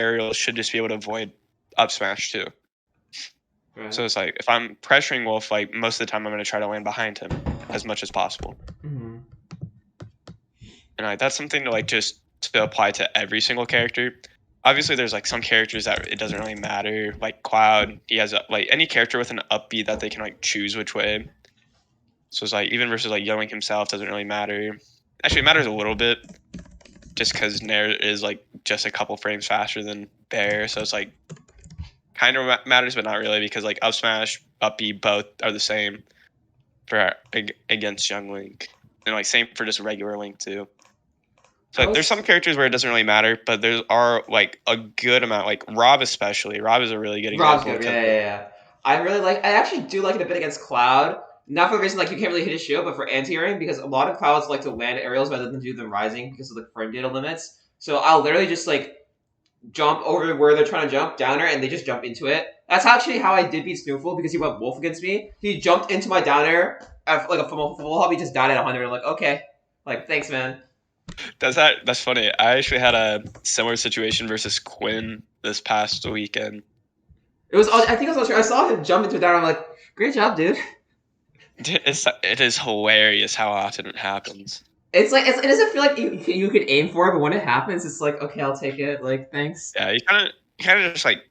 aerial should just be able to avoid up smash too. Right. So it's like if I'm pressuring Wolf, like most of the time I'm going to try to land behind him as much as possible. Mm-hmm. And like that's something to like just to apply to every single character. Obviously, there's like some characters that it doesn't really matter. Like Cloud, he has like any character with an up B that they can like choose which way. So it's like even versus like Young himself doesn't really matter. Actually, it matters a little bit, just because Nair is like just a couple frames faster than Bear. So it's like kind of matters, but not really, because like up smash, up B both are the same for against Young Link, and like same for just regular Link too. So like, there's some characters where it doesn't really matter, but there are like a good amount, like Rob especially. Rob is a really good Rob's example. good. Yeah. I actually do like it a bit against Cloud. Not for the reason like you can't really hit his shield, but for anti-airing, because a lot of Clouds like to land aerials rather than do them rising because of the frame data limits. So I'll literally just like jump over where they're trying to jump downer, and they just jump into it. That's actually how I did beat Snoofle, because he went Wolf against me. He jumped into my downer at like a full hop. He just died at 100. I'm like, okay, like thanks, man. That's funny. I actually had a similar situation versus Quinn this past weekend. I think I saw him jump into down. I'm like, great job, dude. It is hilarious how often it happens. It's like it doesn't feel like you could aim for it, but when it happens, it's like, okay, I'll take it. Like, thanks. Yeah, you kind of just like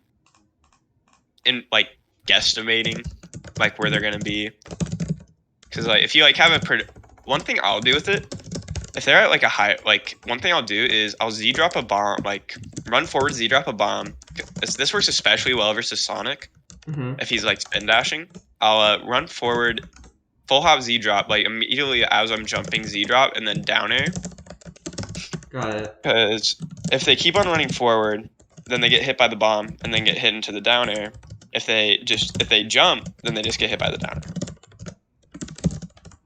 in like guesstimating like where they're gonna be, because like if you like have one thing I'll do with it, if they're at like a high, like one thing I'll do is I'll Z drop a bomb, like run forward, Z drop a bomb. This works especially well versus Sonic. Mm-hmm. If he's like spin dashing, I'll run forward, full hop Z drop, like immediately as I'm jumping Z drop, and then down air. Got it. Because if they keep on running forward, then they get hit by the bomb and then get hit into the down air. If they jump, then they just get hit by the down air.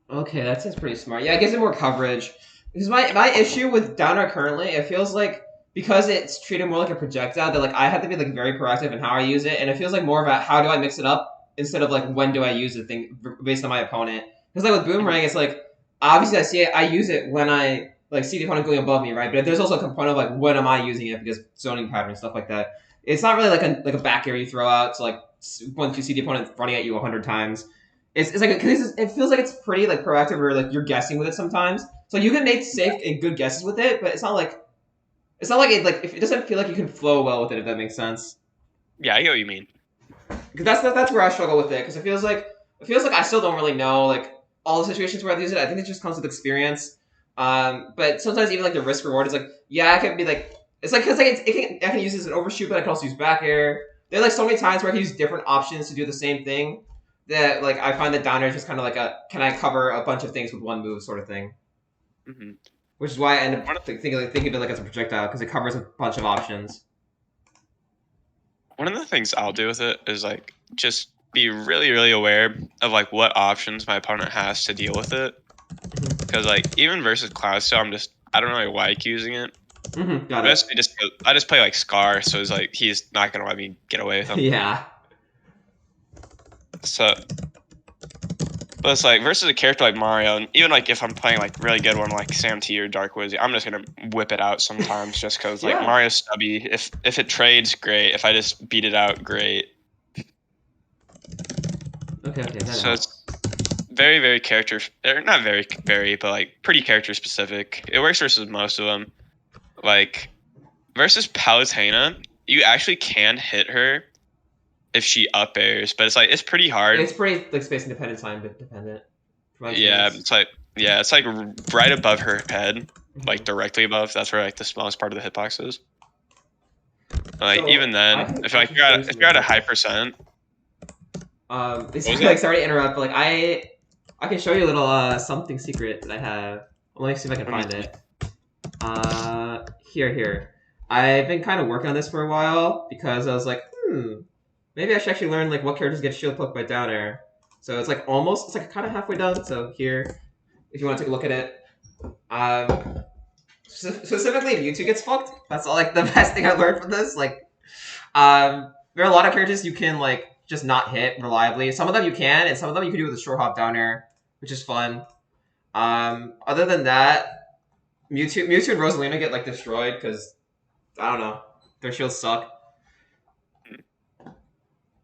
Okay, that seems pretty smart. Yeah, it gives it more coverage. Because my issue with down air currently, it feels like because it's treated more like a projectile, that like I have to be like very proactive in how I use it, and it feels like more about how do I mix it up instead of like when do I use the thing based on my opponent. Because like with Boomerang, it's like obviously I use it when I like see the opponent going above me, right? But there's also a component of like when am I using it, because zoning pattern stuff like that. It's not really like a back air you throw out. So like once you see the opponent running at you 100 times, it's like it feels like it's pretty like proactive, or like you're guessing with it sometimes. So you can make safe and good guesses with it, but it's not like if it doesn't feel like you can flow well with it, if that makes sense. Yeah, I get what you mean. Because that's where I struggle with it, because it feels like I still don't really know like all the situations where I use it. I think it just comes with experience. But sometimes even like the risk reward is like, yeah, I can be like, it's like because like I can use this as an overshoot, but I can also use back air. There's like so many times where I can use different options to do the same thing that like I find that down air is just kind of like a can I cover a bunch of things with one move sort of thing. Mm-hmm. Which is why I end up thinking of it like as a projectile, because it covers a bunch of options. One of the things I'll do with it is like just be really, really aware of like what options my opponent has to deal with it. Because like even versus Cloud, so I don't really like using it. Mm-hmm, got it. I just play like Scar, so it's like he's not gonna let me get away with him. Yeah. So, but it's like versus a character like Mario, and even like if I'm playing like really good one like Sam T or Dark Wizzy, I'm just gonna whip it out sometimes just because like Mario's stubby. If it trades, great. If I just beat it out, great. Okay. So it's very, very character, or not very, very, but like pretty character specific. It works versus most of them. Like versus Palutena, you actually can hit her if she up airs, but it's like it's pretty hard. It's pretty like space independent, time dependent. Yeah, it's like right above her head, like directly above. That's where like the smallest part of the hitbox is. Like so, even then, if you're at a high percent. Sorry to interrupt, but like I can show you a little something secret that I have. Let me see if I can find it. Here. I've been kind of working on this for a while because I was like, maybe I should actually learn like what characters get shield poked by down air. So it's like kind of halfway done. So here, if you want to take a look at it, specifically if YouTube gets fucked, that's all like the best thing I learned from this. Like, there are a lot of characters you can like just not hit reliably. Some of them you can, and some of them you can do with a short hop down air, which is fun. Other than that, Mewtwo and Rosalina get like destroyed because I don't know. Their shields suck.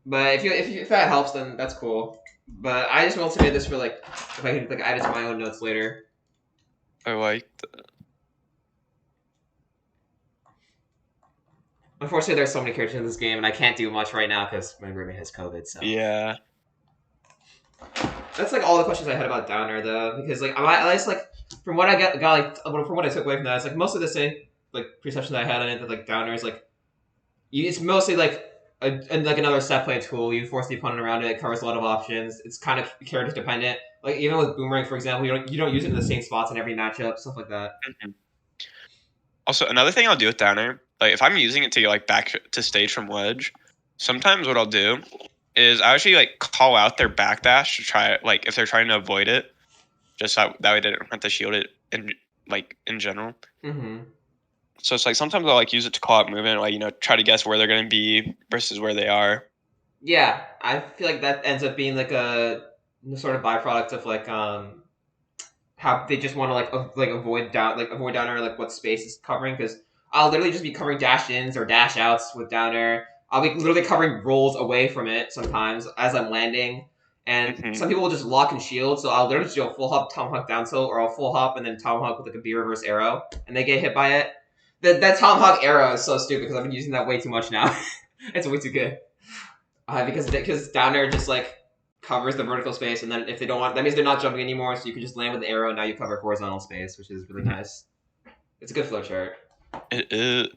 But if that helps, then that's cool. But I just want to make this for like if I can like add it to my own notes later. I like. Unfortunately, there's so many characters in this game, and I can't do much right now because my roommate has COVID. So Yeah. that's like all the questions I had about Downer though, because like I just like from what I got like from what I took away from that, it's like most of the same like perception that I had on it that like Downer is like it's mostly like like another set play tool. You force the opponent around it. It covers a lot of options. It's kind of character dependent. Like even with Boomerang, for example, you don't use it in the same spots in every matchup, stuff like that. Mhm. Also, another thing I'll do with Downer, like if I'm using it to get like back to stage from ledge, sometimes what I'll do is I actually like call out their backdash to try it, like if they're trying to avoid it, just that way they don't have to shield it in general. Mm-hmm. So it's like sometimes I'll like use it to call out movement, like try to guess where they're gonna be versus where they are. Yeah, I feel like that ends up being like a sort of byproduct of like how they just want to like avoid downer like what space is covering because I'll literally just be covering dash ins or dash outs with downer. I'll be literally covering rolls away from it sometimes as I'm landing, and Hmm. some people will just lock and shield. So I'll literally just do a full hop tomahawk down tilt, or I'll full hop and then tomahawk with like a B reverse arrow, and they get hit by it. That tomahawk arrow is so stupid because I've been using that way too much now. It's way too good. Because downer just like covers the vertical space, and then if they don't want, that means they're not jumping anymore. So you can just land with the arrow, and now you cover horizontal space, which is really nice. It's a good flowchart. It is.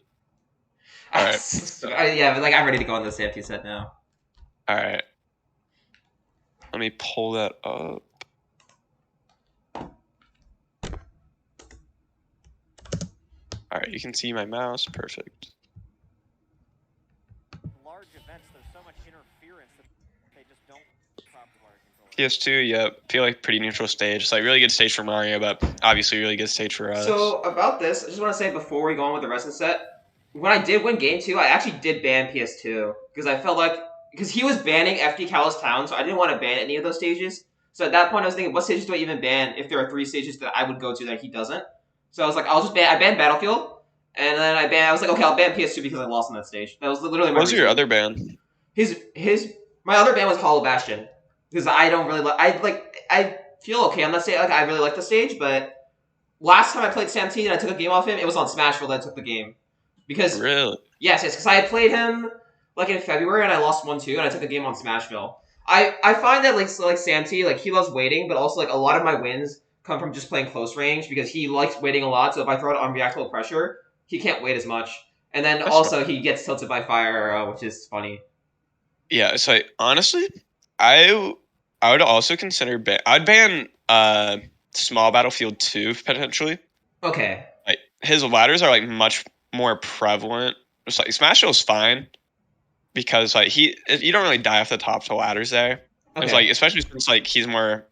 All right. So, Yeah, but like I'm ready to go on the safety set now. all right. Let me pull that up. All right, you can see my mouse. Perfect. Large events, there's so much interference that they just don't prop the large controller. PS2, yeah, feel like pretty neutral stage. It's like really good stage for Mario, but obviously really good stage for us. So about this, I just want to say before we go on with the rest of the set, when I did win game two, I actually did ban PS2 because I felt like because he was banning FD Kalos Town, so I didn't want to ban any of those stages. So at that point, I was thinking, what stages do I even ban if there are three stages that I would go to that he doesn't? So I was like, I'll just ban. I banned Battlefield, and then I was like, okay, I'll ban PS2 because I lost on that stage. That was literally my What was your reasoning. other band? His my other band was Hollow Bastion because I don't really like. I feel okay on that stage. Like I really like the stage, but last time I played Sam T and I took a game off him, it was on Smashville that I took the game. Because Really? yes, because I had played him like in February and I lost 1-2 and I took a game on Smashville. I find that like Sam T, like he loves waiting, but also like a lot of my wins come from just playing close range because he likes waiting a lot. So if I throw it on reactable pressure, he can't wait as much. And then That's also fine. he gets tilted by fire, which is funny. Yeah, it's like honestly, I would also consider I'd ban Small Battlefield 2 potentially. Okay. Like his ladders are like much more prevalent. It's like Smash is fine because like you don't really die off the top to ladders there. It's like Okay. especially since like he's more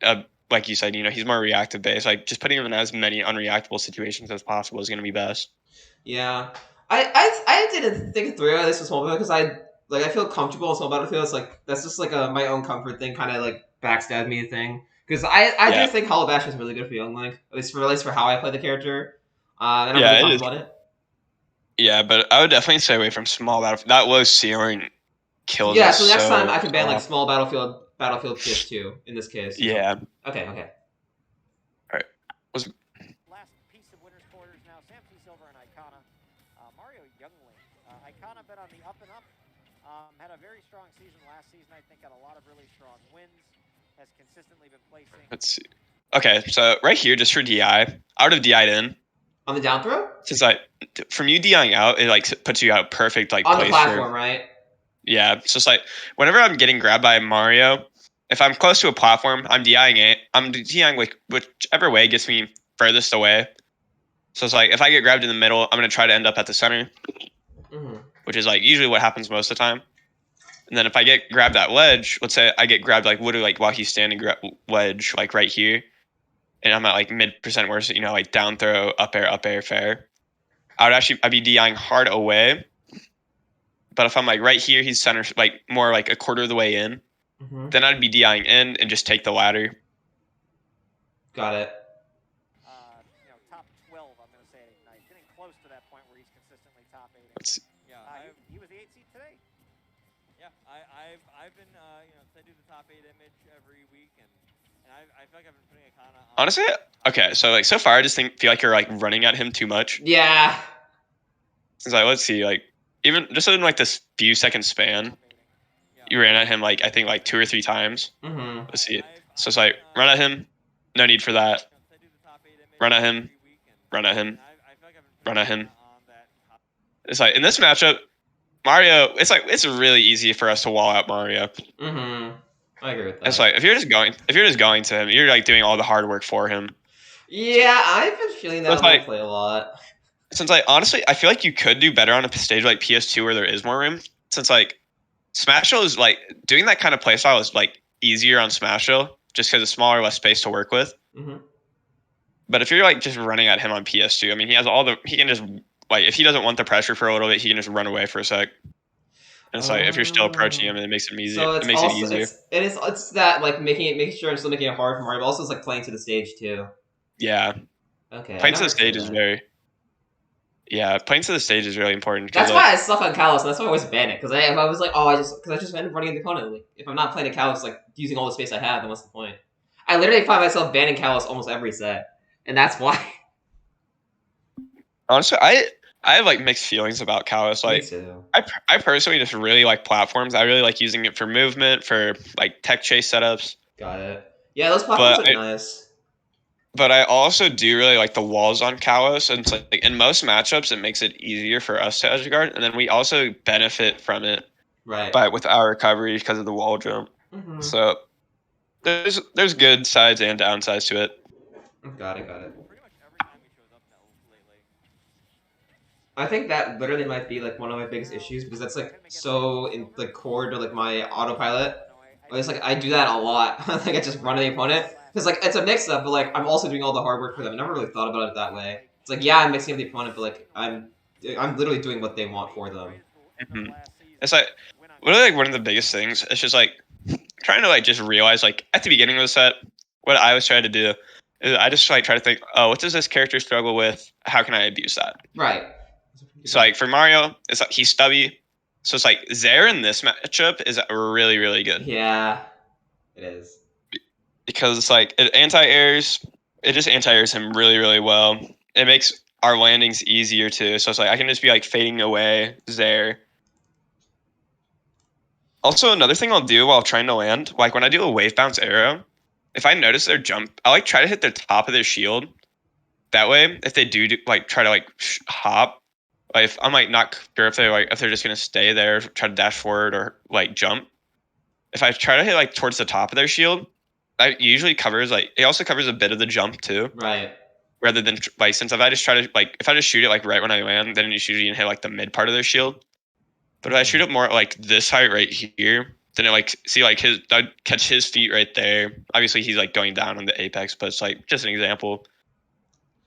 like you said, he's more reactive based. Like just putting him in as many unreactable situations as possible is going to be best. Yeah, I didn't think through this was Battlefield because I feel comfortable in Small Battlefield. It's like that's just like a my own comfort thing, kind of like backstab me thing. Because I do Yeah, think Hollow Bash is really good for Young Link, at least for how I play the character, and I'm really yeah, it is. comfortable on it. Yeah, but I would definitely stay away from Small Battlefield. That low ceiling kills Yeah, us so next time so I can ban like tough. Small Battlefield PS2 in this case. Yeah. Okay, okay. All right. Was Last piece of winners quarters now. Sam T. Silver and Icona. Mario Youngling. Icona been on the up and up. Had a very strong season last season. I think got a lot of really strong wins. Has consistently been placing. let's see. Okay, so right here, just for DI, I would have DI'd in. On the down throw? Since like from you DIing out, it like puts you out perfect like On the place for. platform, right? Yeah, it's just like whenever I'm getting grabbed by Mario, if I'm close to a platform, I'm DIing it. I'm DIing like whichever way gets me furthest away. So it's like if I get grabbed in the middle, I'm gonna try to end up at the center, Mm-hmm. which is like usually what happens most of the time. And then if I get grabbed at ledge, let's say I get grabbed like literally like while he's standing ledge like right here, and I'm at like mid percent worse, like down throw, up air, fair. I'd be DIing hard away. But if I'm like right here, he's center, like more like a quarter of the way in, Mm-hmm. then I'd be DIing in and just take the ladder. Got it. Top 12, I'm going to say at Ignite. Getting close to that point where he's consistently top 8. Let's see. He seed today. Yeah, I've been I do the top 8 image every week, and I feel like I've been putting Akana on. Honestly, okay, so like so far, I just feel like you're like running at him too much. Yeah. It's like let's see, like even just in like this few second span, you ran at him like I think like 2 or 3 times. Mm-hmm. Let's see. So it's like run at him, no need for that. Run at him, run at him, run at him. It's like in this matchup, Mario. It's really easy for us to wall out Mario. Mm-hmm. I agree with that. It's like if you're just going to him, you're like doing all the hard work for him. Yeah, I've been feeling that But, on like, play a lot. Since like honestly, I feel like you could do better on a stage like PS2 where there is more room. Since like Smashville is like doing that kind of playstyle is like easier on Smashville just because it's smaller, less space to work with. Mm-hmm. But if you're like just running at him on PS2, I mean, he can just like if he doesn't want the pressure for a little bit, he can just run away for a sec. And it's like if you're still approaching him, it makes him easier. So It it's makes it also easier. it's that like making sure I'm still making it hard for Mario, but also it's like playing to the stage too. Yeah, Okay, playing to the stage is playing to the stage is really important. That's Like, why I suck on Kalos, and that's why I always ban it. Because if I was like, oh, I just end up running the opponent. Like, if I'm not playing a Kalos, like using all the space I have, then what's the point? I literally find myself banning Kalos almost every set, and that's why. honestly, I have like mixed feelings about Callus. Me Like, too. I personally just really like platforms. I really like using it for movement, for like tech chase setups. Got it. Yeah, those platforms But are nice. I also do really like the walls on Kalos, and it's like in most matchups, it makes it easier for us to edge guard, and then we also benefit from it Right. with our recovery because of the wall jump. Mm-hmm. So there's good sides and downsides to it. Got it. Pretty much every time he shows up now lately. I think that literally might be like one of my biggest issues because that's like so in like core to like my autopilot. It's like I do that a lot. Like I just run at the opponent because like it's a mix up, but like I'm also doing all the hard work for them. I never really thought about it that way. It's like yeah, I'm mixing up the opponent, but like I'm literally doing what they want for them. Mm-hmm. It's like really like one of the biggest things. It's just like trying to like just realize like at the beginning of the set, what I was trying to do is I just like try to think, oh, what does this character struggle with? How can I abuse that? Right. So like for Mario, it's like he's stubby. So it's like Zaire in this matchup is really, really good. Yeah, it is. Because it's like it just anti-airs him really, really well. It makes our landings easier too. So it's like I can just be like fading away Zaire. Also, another thing I'll do while trying to land, like when I do a wave bounce arrow, if I notice their jump, I like try to hit the top of their shield. That way, if they do like try to like hop, like if I'm like not sure if they're just gonna stay there, try to dash forward or like jump. If I try to hit like towards the top of their shield, that usually covers like it also covers a bit of the jump too. Right. Rather than like since if I just try to like if I just shoot it like right when I land, then it's usually gonna hit like the mid part of their shield. But if I shoot it more at like this height right here, then it like see like I'd catch his feet right there. Obviously he's like going down on the apex, but it's like just an example.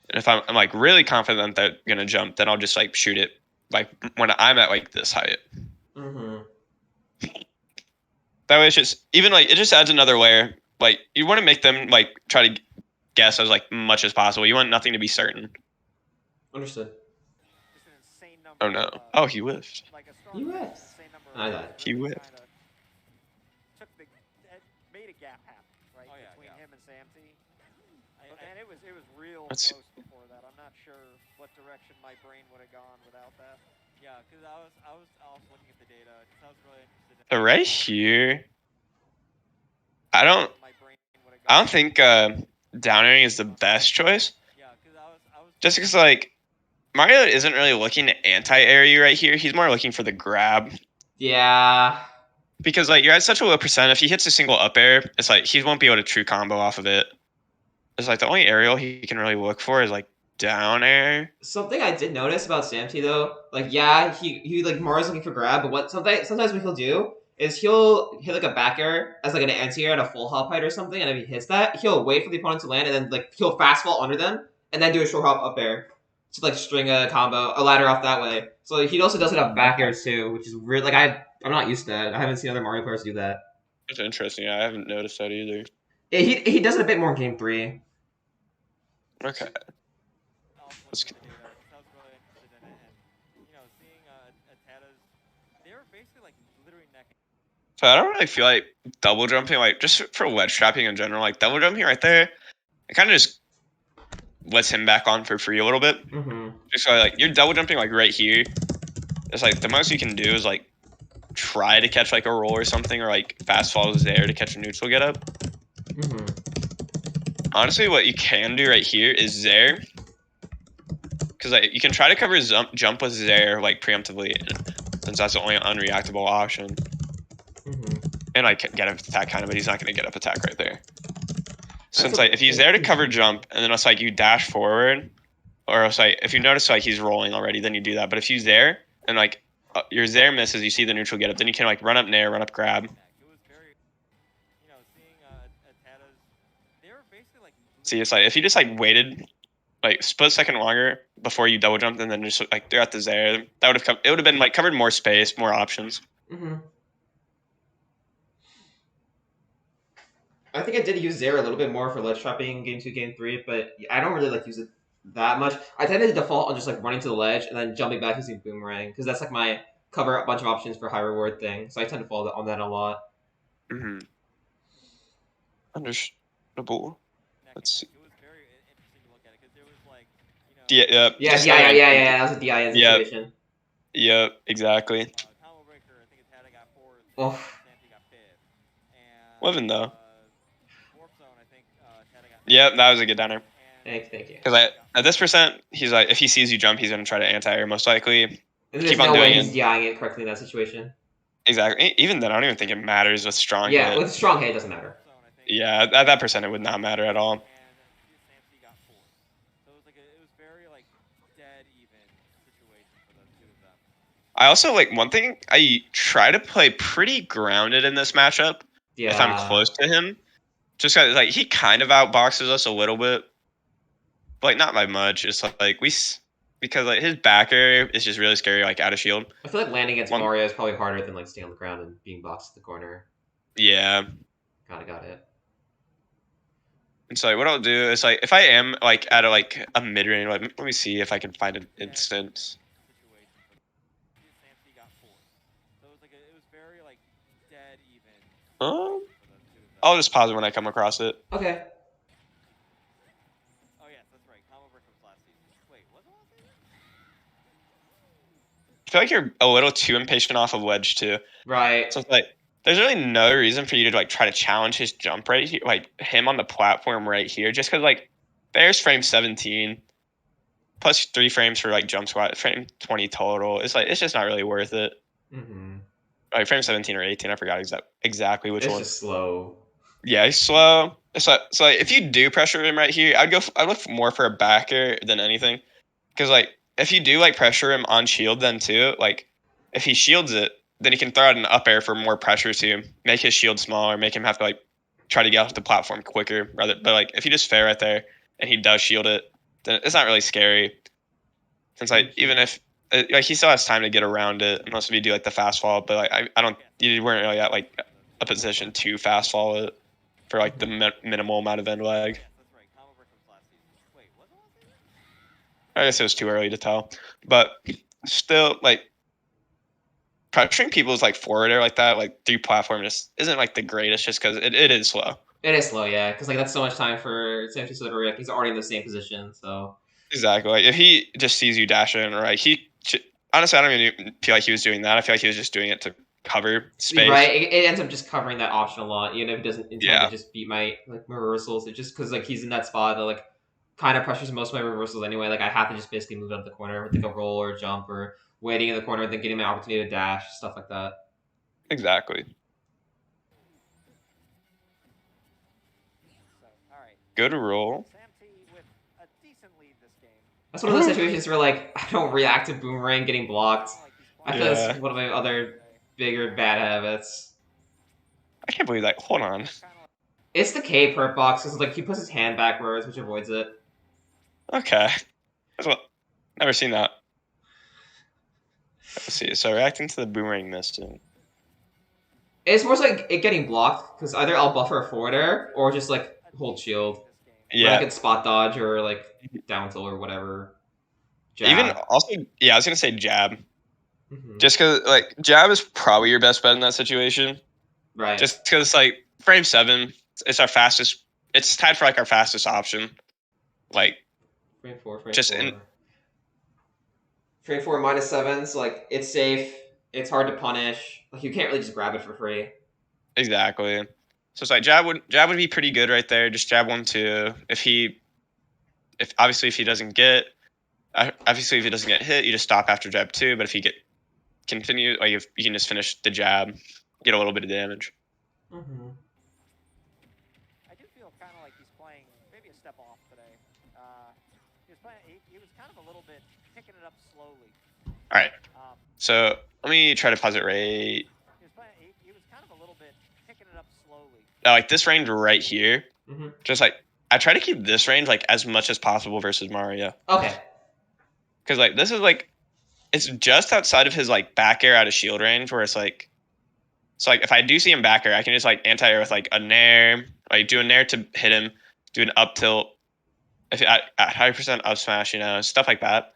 And if I'm like really confident that they're gonna jump, then I'll just like shoot it like when I'm at like this height. Mm-hmm. That way it's just even like it just adds another layer. Like you want to make them like try to guess as like much as possible. You want nothing to be certain. Understood. Just an insane number. Oh no! Oh, he whiffed. Like a strong He finish, whiffed. insane number of I players died. He really whiffed. kinda took the made a gap happen, right, Oh, yeah, between yeah. him and Samty. And it was real Let's close before that. I'm not sure what direction my brain would have gone without that. Yeah, because I was looking at the data. I was really interested in So right here, I don't My brain would have I gone. don't think down airing is the best choice. Yeah, because I was Just because like Mario isn't really looking to anti-air you right here. He's more looking for the grab. Yeah. Because like you're at such a low percent, if he hits a single up air, it's like he won't be able to true combo off of it. It's like the only aerial he can really look for is like down air. Something I did notice about Samty though, like yeah, he like Mario's looking for grab, but what sometimes what he'll do is he'll hit like a back air as like an anti-air at a full hop height or something, and if he hits that, he'll wait for the opponent to land and then like he'll fast fall under them and then do a short hop up air to like string a combo, a ladder off that way. So he also does it off back airs too, which is weird. Like I'm not used to that. I haven't seen other Mario players do that. It's interesting. Yeah, I haven't noticed that either. Yeah, he does it a bit more in game 3. Okay. looking at the data. I was really interested in it, and seeing Tata's, they were were basically like literally neck. So I don't really feel like double jumping, like just for wedge trapping in general, like double jumping right there, it kind of just lets him back on for free a little bit. Mm-hmm. Just like you're double jumping like right here. It's like the most you can do is like try to catch like a roll or something, or like fast falls there to catch a neutral get up. Mm-hmm. Honestly, what you can do right here is there, because like you can try to cover jump with there like preemptively, since that's the only unreactable option. Mm-hmm. And like get up attack kind of, but he's not going to get up attack right there. Since That's like if he's there to cover jump, and then it's like you dash forward, or else like if you notice like he's rolling already, then you do that. But if he's there and like your there misses, you see the neutral get up, then you can like run up nair, run up grab. It was very, seeing Tata's, they were basically like. See, it's like if you just like waited like split second longer before you double jumped, and then just like they're at the there, that would have come. It would have been like covered more space, more options. Mm-hmm. I think I did use Zare a little bit more for ledge trapping in game 2, game 3, but I don't really like use it that much. I tend to default on just like running to the ledge and then jumping back using boomerang because that's like my cover a bunch of options for high reward thing. So I tend to fall on that a lot. Mm-hmm. Understandable. Let's see. It was very interesting to look at it because there was like, Yeah, Yeah. That was a DIN situation. Yep, exactly. Combo breaker. I think Tata got 4th. Oh. Santi got 5th. And Living though. Warp zone. I think Tata got. Yep, that was a good downer. Thank you. Because at this percent, he's like, if he sees you jump, he's going to try to anti-air most likely. There's no way he's DIing it correctly in that situation. Exactly. Even then, I don't even think it matters with strong hit. Yeah, with strong hit, it doesn't matter. Yeah, at that percent, it would not matter at all. And Santi got 4th. So it was like it was very like dead even situation for the two of them. I also like one thing. I try to play pretty grounded in this matchup. Yeah. If I'm close to him, just cause, like he kind of outboxes us a little bit, but like not by much. It's like because like his backer is just really scary, like out of shield. I feel like landing against Mario is probably harder than like staying on the ground and being boxed in the corner. Yeah. Got it. And so like, what I'll do is like if I am like at a mid range, like let me see if I can find an instance. Santi got 4th. So it was like it was very like dead even. I'll just pause it when I come across it. Okay. Oh yes, that's right. Combo breaker was last season. Wait, was it last season? I feel like you're a little too impatient off of ledge too. Right. So it's like there's really no reason for you to like try to challenge his jump right here, like him on the platform right here, just because like there's frame 17 plus 3 frames for like jump squat, frame 20 total. It's like it's just not really worth it. Mm-hmm. Like frame 17 or 18, I forgot exactly which one. It's just slow. Yeah, he's slow. It's like so like, if you do pressure him right here, I'd look more for a backer than anything, because like if you do like pressure him on shield, then too like if he shields it, then he can throw out an up air for more pressure to make his shield smaller, make him have to like try to get off the platform quicker. But like if you just fair right there and he does shield it, then it's not really scary. Since like even if like he still has time to get around it, unless if you do like the fast fall. But like I don't, you weren't really at like a position to fast fall it for like the minimal amount of end lag. I guess it was too early to tell, but still like pressuring people's like forward air like that, like through platform, just isn't like the greatest, just because it is slow. It is slow, yeah, because like that's so much time for Santi to react. He's already in the same position, so exactly. Like if he just sees you dash in, right? Honestly, I don't even feel like he was doing that. I feel like he was just doing it to cover space. Right, it ends up just covering that option a lot, even if it doesn't intend Yeah. to just beat my like reversals. It just because like he's in that spot that like kind of pressures most of my reversals anyway. Like I have to just basically move out of the corner with like a roll or a jump or waiting in the corner, then getting my opportunity to dash, stuff like that. Exactly. So, all right. Good roll. Santi with a decent lead this game. That's one of those situations where like I don't react to boomerang getting blocked. I feel that's one of my other bigger bad habits. I can't believe that. Hold on. It's the K perp box because like he puts his hand backwards, which avoids it. Okay. Never seen that. Let's see. So reacting to the boomerang missed. It's more so like it getting blocked because either I'll buffer a forward air or just like hold shield. Yeah. I can spot dodge or like down tilt or whatever. Jab. Even also, yeah, I was gonna say jab. Just because like jab is probably your best bet in that situation. Right. Just because like frame 7, it's our fastest. It's tied for like our fastest option. Like frame 4, frame just 4. in Frame 4 -7, so like it's safe. It's hard to punish. Like you can't really just grab it for free. exactly. So it's like jab would be pretty good right there. Just jab 1-2. If obviously if he doesn't get hit, you just stop after jab 2. But if he continue, like if you can just finish the jab, get a little bit of damage. I do feel kind of like he's playing maybe a step off today. He was kind of a little bit picking it up slowly. All right. So let me try to pause it right. He was kind of a little bit picking it up slowly. Like this range right here. Just like I try to keep this range like as much as possible versus Mario. Okay. Because like this is like it's just outside of his like back air out of shield range where it's like so like if I do see him back air, I can just like anti-air with like a nair, like do a nair to hit him, do an up tilt, if at 100% up smash, stuff like that.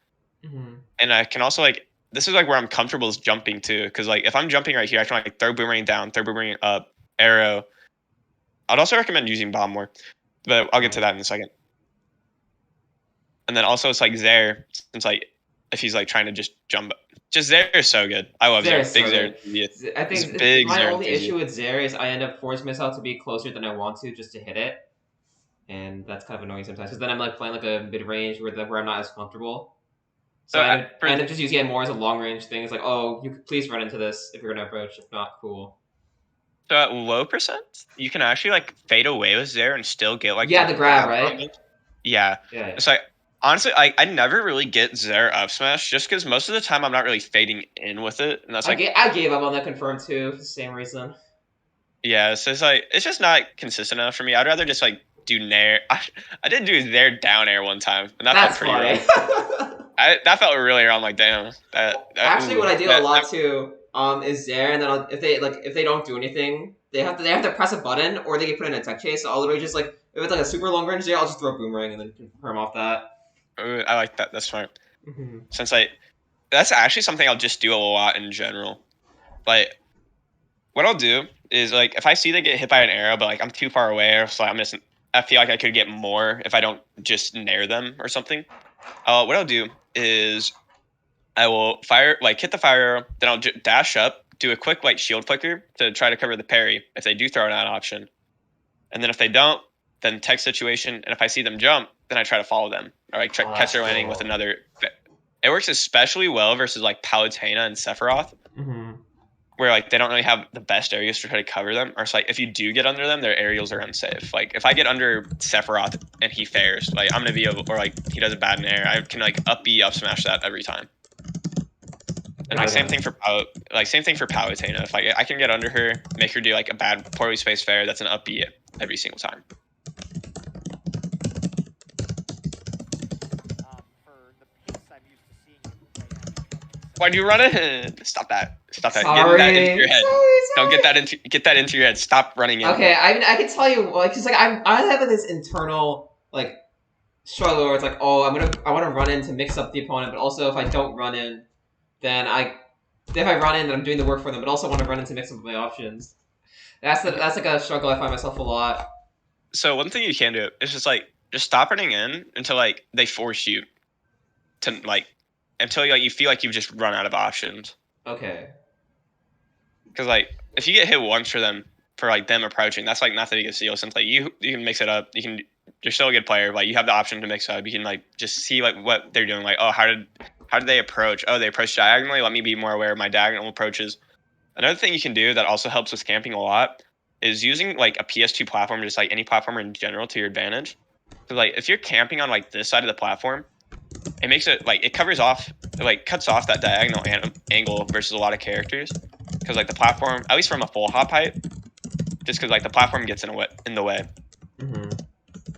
And I can also like this is like where I'm comfortable is jumping too, because like if I'm jumping right here, I can like throw boomerang down, throw boomerang up, arrow. I'd also recommend using bomb more, but I'll get to that in a second. And then also it's like Zaire, since like if he's like trying to just jump, just Zaire is so good. I love Zaire. Big Zaire. I think big my Zaire only enthusiast. issue with Zaire is I end up forcing myself to be closer than I want to just to hit it, and that's kind of annoying sometimes. Because then I'm like playing like a mid range where I'm not as comfortable. So I end up just using it more as a long range thing. It's like, oh, you could please run into this if you're gonna approach. If not, cool. So at low percent, you can actually like fade away with Zaire and still get like the grab, right? Combos. Yeah. It's like honestly, I never really get Zaire up smash just because most of the time I'm not really fading in with it, and that's like I gave up on that confirm too for the same reason. Yeah, so it's like it's just not consistent enough for me. I'd rather just like do nair. I did do Zaire down air one time, and that felt pretty wrong. That felt really wrong. Like damn. Actually, what I do a lot too is Zaire, and then if they don't do anything, they have to press a button or they get put in a tech chase. So I'll literally just like if it's like a super long range Zaire, I'll just throw a boomerang and then confirm off that. I like that. That's smart. Since like that's actually something I'll just do a lot in general. Like what I'll do is like if I see they get hit by an arrow, but like I'm too far away, or so I feel like I could get more if I don't just nair them or something. What I'll do is I will hit the fire arrow, then I'll dash up, do a quick like shield flicker to try to cover the parry if they do throw an out option, and then if they don't, then tech situation, and if I see them jump, then I try to follow them or like catch their landing with another. It works especially well versus like Palutena and Sephiroth. Where like they don't really have the best areas to try to cover them, or it's like if you do get under them, their aerials are unsafe. Like if I get under Sephiroth and he fares, like I'm gonna be able, or like he does a bad nair, I can like up smash that every time. And like same thing for Palutena. If I can get under her, make her do like a bad poorly spaced fair, that's an up B every single time. For the pace I'm used to seeing you play. Why do you run it? Stop that. Stop that. Sorry. Get that into your head. Sorry. Don't get that into your head. Stop running in. Okay, I can tell you like cause like I have this internal like struggle where it's like, oh, I want to run in to mix up the opponent, but also if I don't run in, then if I run in, then I'm doing the work for them, but also want to run in to mix up my options. That's like a struggle I find myself a lot. So one thing you can do is just stop running in until like they force you to like until you feel like you've just run out of options. Okay. Because like if you get hit once for them approaching, that's like nothing you can steal. Since like you can mix it up, you're still a good player. Like you have the option to mix up. You can like just see like what they're doing. Like, oh, how did they approach? Oh, they approach diagonally. Let me be more aware of my diagonal approaches. Another thing you can do that also helps with camping a lot is using like a PS2 platform, just like any platformer in general, to your advantage. So like if you're camping on like this side of the platform, it makes it like it cuts off that diagonal angle versus a lot of characters. Because like the platform, at least from a full hop height, just because like the platform gets in the way. So,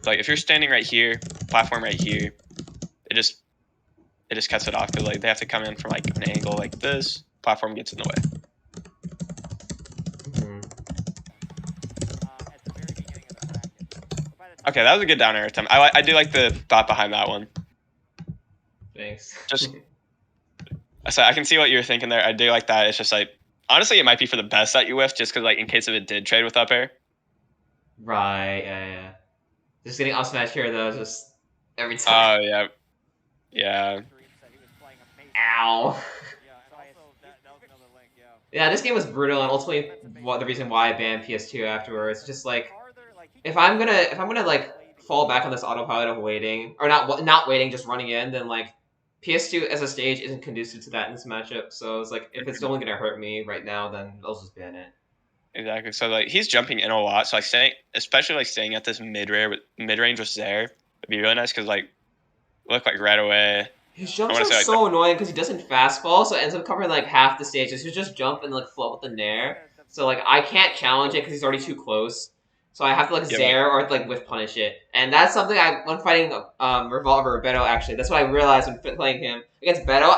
like if you're standing right here, platform right here, it just cuts it off because like they have to come in from like an angle like this. Platform gets in the way. Okay, that was a good down air attempt. I do like the thought behind that one. Thanks. Just So I can see what you're thinking there. I do like that. It's just like honestly, it might be for the best that you whiff, just because like in case if it did trade with up air. Right, yeah. Just getting up smash here though, just every Oh time. yeah. Dreams that he was playing amazing. Ow. Yeah, and also that was another link. Yeah. Yeah, this game was brutal, and ultimately the reason why I banned PS2 afterwards. Just like if I'm gonna like fall back on this autopilot of waiting, or not waiting, just running in, then like PS2 as a stage isn't conducive to that in this matchup. So it's like if it's only gonna hurt me right now, then I'll just ban it. Exactly. So like he's jumping in a lot. So like staying, especially like staying at this mid range with Zaire would be really nice because like look like right away. His I jumps want are to say like so annoying because he doesn't fastball, so it ends up covering like half the stage. He'll just jump and like float with the nair. So like I can't challenge it because he's already too close. So I have to like yeah, Zaire or like whiff punish it, and that's something when fighting Revolver or Beto actually. That's what I realized when playing him against Beto.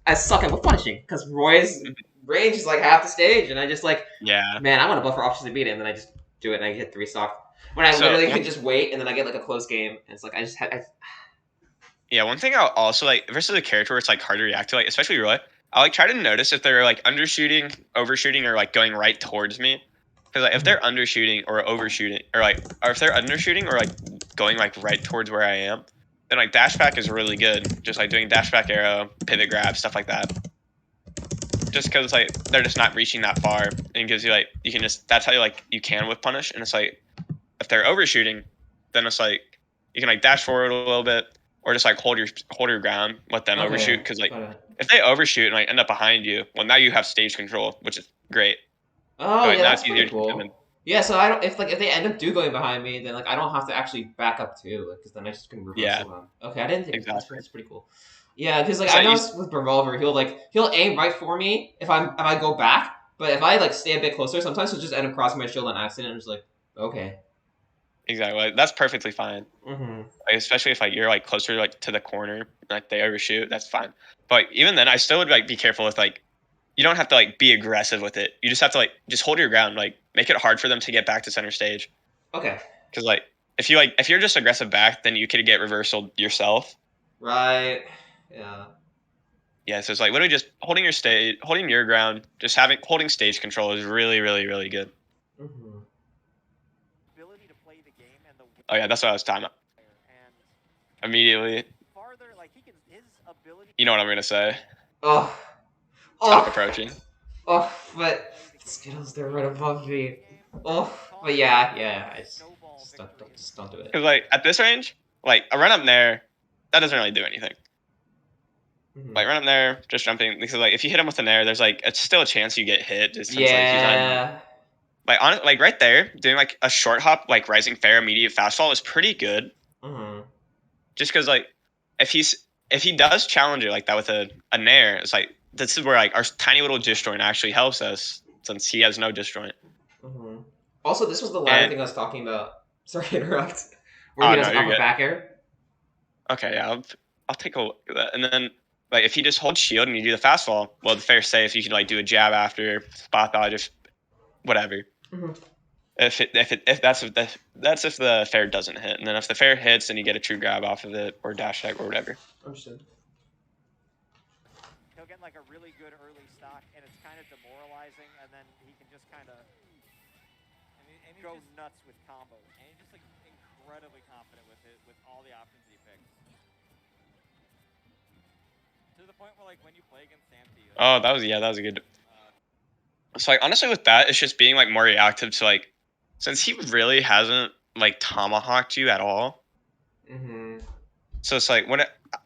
I suck at whiff punishing because Roy's range is like half the stage, and I just like yeah. man I want to buffer options to beat it, and then I just do it and I hit 3-stock when I So, literally could just wait and then I get like a close game. And it's like Yeah, one thing I'll also like versus a character where it's like hard to react to, like especially Roy, I like try to notice if they're like undershooting, overshooting, or like going right towards me. Because like if they're undershooting or overshooting, or if they're undershooting or like going like right towards where I am, then like dash back is really good. Just like doing dash back arrow, pivot grab, stuff like that. Just because like they're just not reaching that far, and it gives you like you can just that's how you can whip punish, and it's like if they're overshooting, then it's like you can like dash forward a little bit or just like hold your ground, let them overshoot because like if they overshoot and like end up behind you, well now you have stage control, which is great. Oh So like yeah, now that's it's easier pretty to keep them in. cool. Yeah, so I don't if they end up going behind me, then like I don't have to actually back up too, like because then I just can Yeah, reversal them. Okay, I didn't think exactly. that's pretty cool. Yeah, because like So I you, noticed with Revolver, he'll aim right for me if I go back, but if I like stay a bit closer, sometimes he'll just end up crossing my shield on accident. I'm just like, okay. exactly like, that's perfectly fine. Mm-hmm. Like, especially if like you're like closer like to the corner, like they overshoot, that's fine. But even then, I still would like be careful with like you don't have to like be aggressive with it. You just have to like just hold your ground, like make it hard for them to get back to center stage. Okay. Because like if you're just aggressive back, then you could get reversal yourself. Right. Yeah. Yeah, so it's like literally just holding your ground, just holding stage control is really, really, really good. Mm-hmm. Ability to play the game and the Oh yeah, that's what I was talking about. and Immediately, farther like his ability. you know what I'm gonna say. Oh. Stop Oh. approaching. Oh. But Skittles, they're right above me. Oh. But yeah. I just don't do it. Because like at this range, like a run up there, that doesn't really do anything. Mm-hmm. Like run up there, just jumping. Because like if you hit him with an air, there's like it's still a chance you get hit. Just since like he's on like right there doing like a short hop like rising fair immediate fastball is pretty good. Mm-hmm. Just because like if he does challenge it like that with a nair, it's like this is where like our tiny little disjoint actually helps us since he has no disjoint. Mm-hmm. Also, this was the ladder And thing I was talking about. Sorry to interrupt. Where oh he no, does you're upper good. back air. Okay, yeah, I'll take a look at that. And then like if you just hold shield and you do the fastball, well the fair safe you can like do a jab after spot dodge if whatever. Mm-hmm. That's if the fair doesn't hit, and then if the fair hits, then you get a true grab off of it or dash tag or whatever. Understood. He'll get like a really good early stock, and it's kind of demoralizing, and then he can just kind of go nuts with combos. And he's just like incredibly confident with all the options he picks. To the point where like when you play against Samty. Oh, that was a good. So like honestly with that, it's just being like more reactive to like since he really hasn't like tomahawked you at all. Mm-hmm. So it's like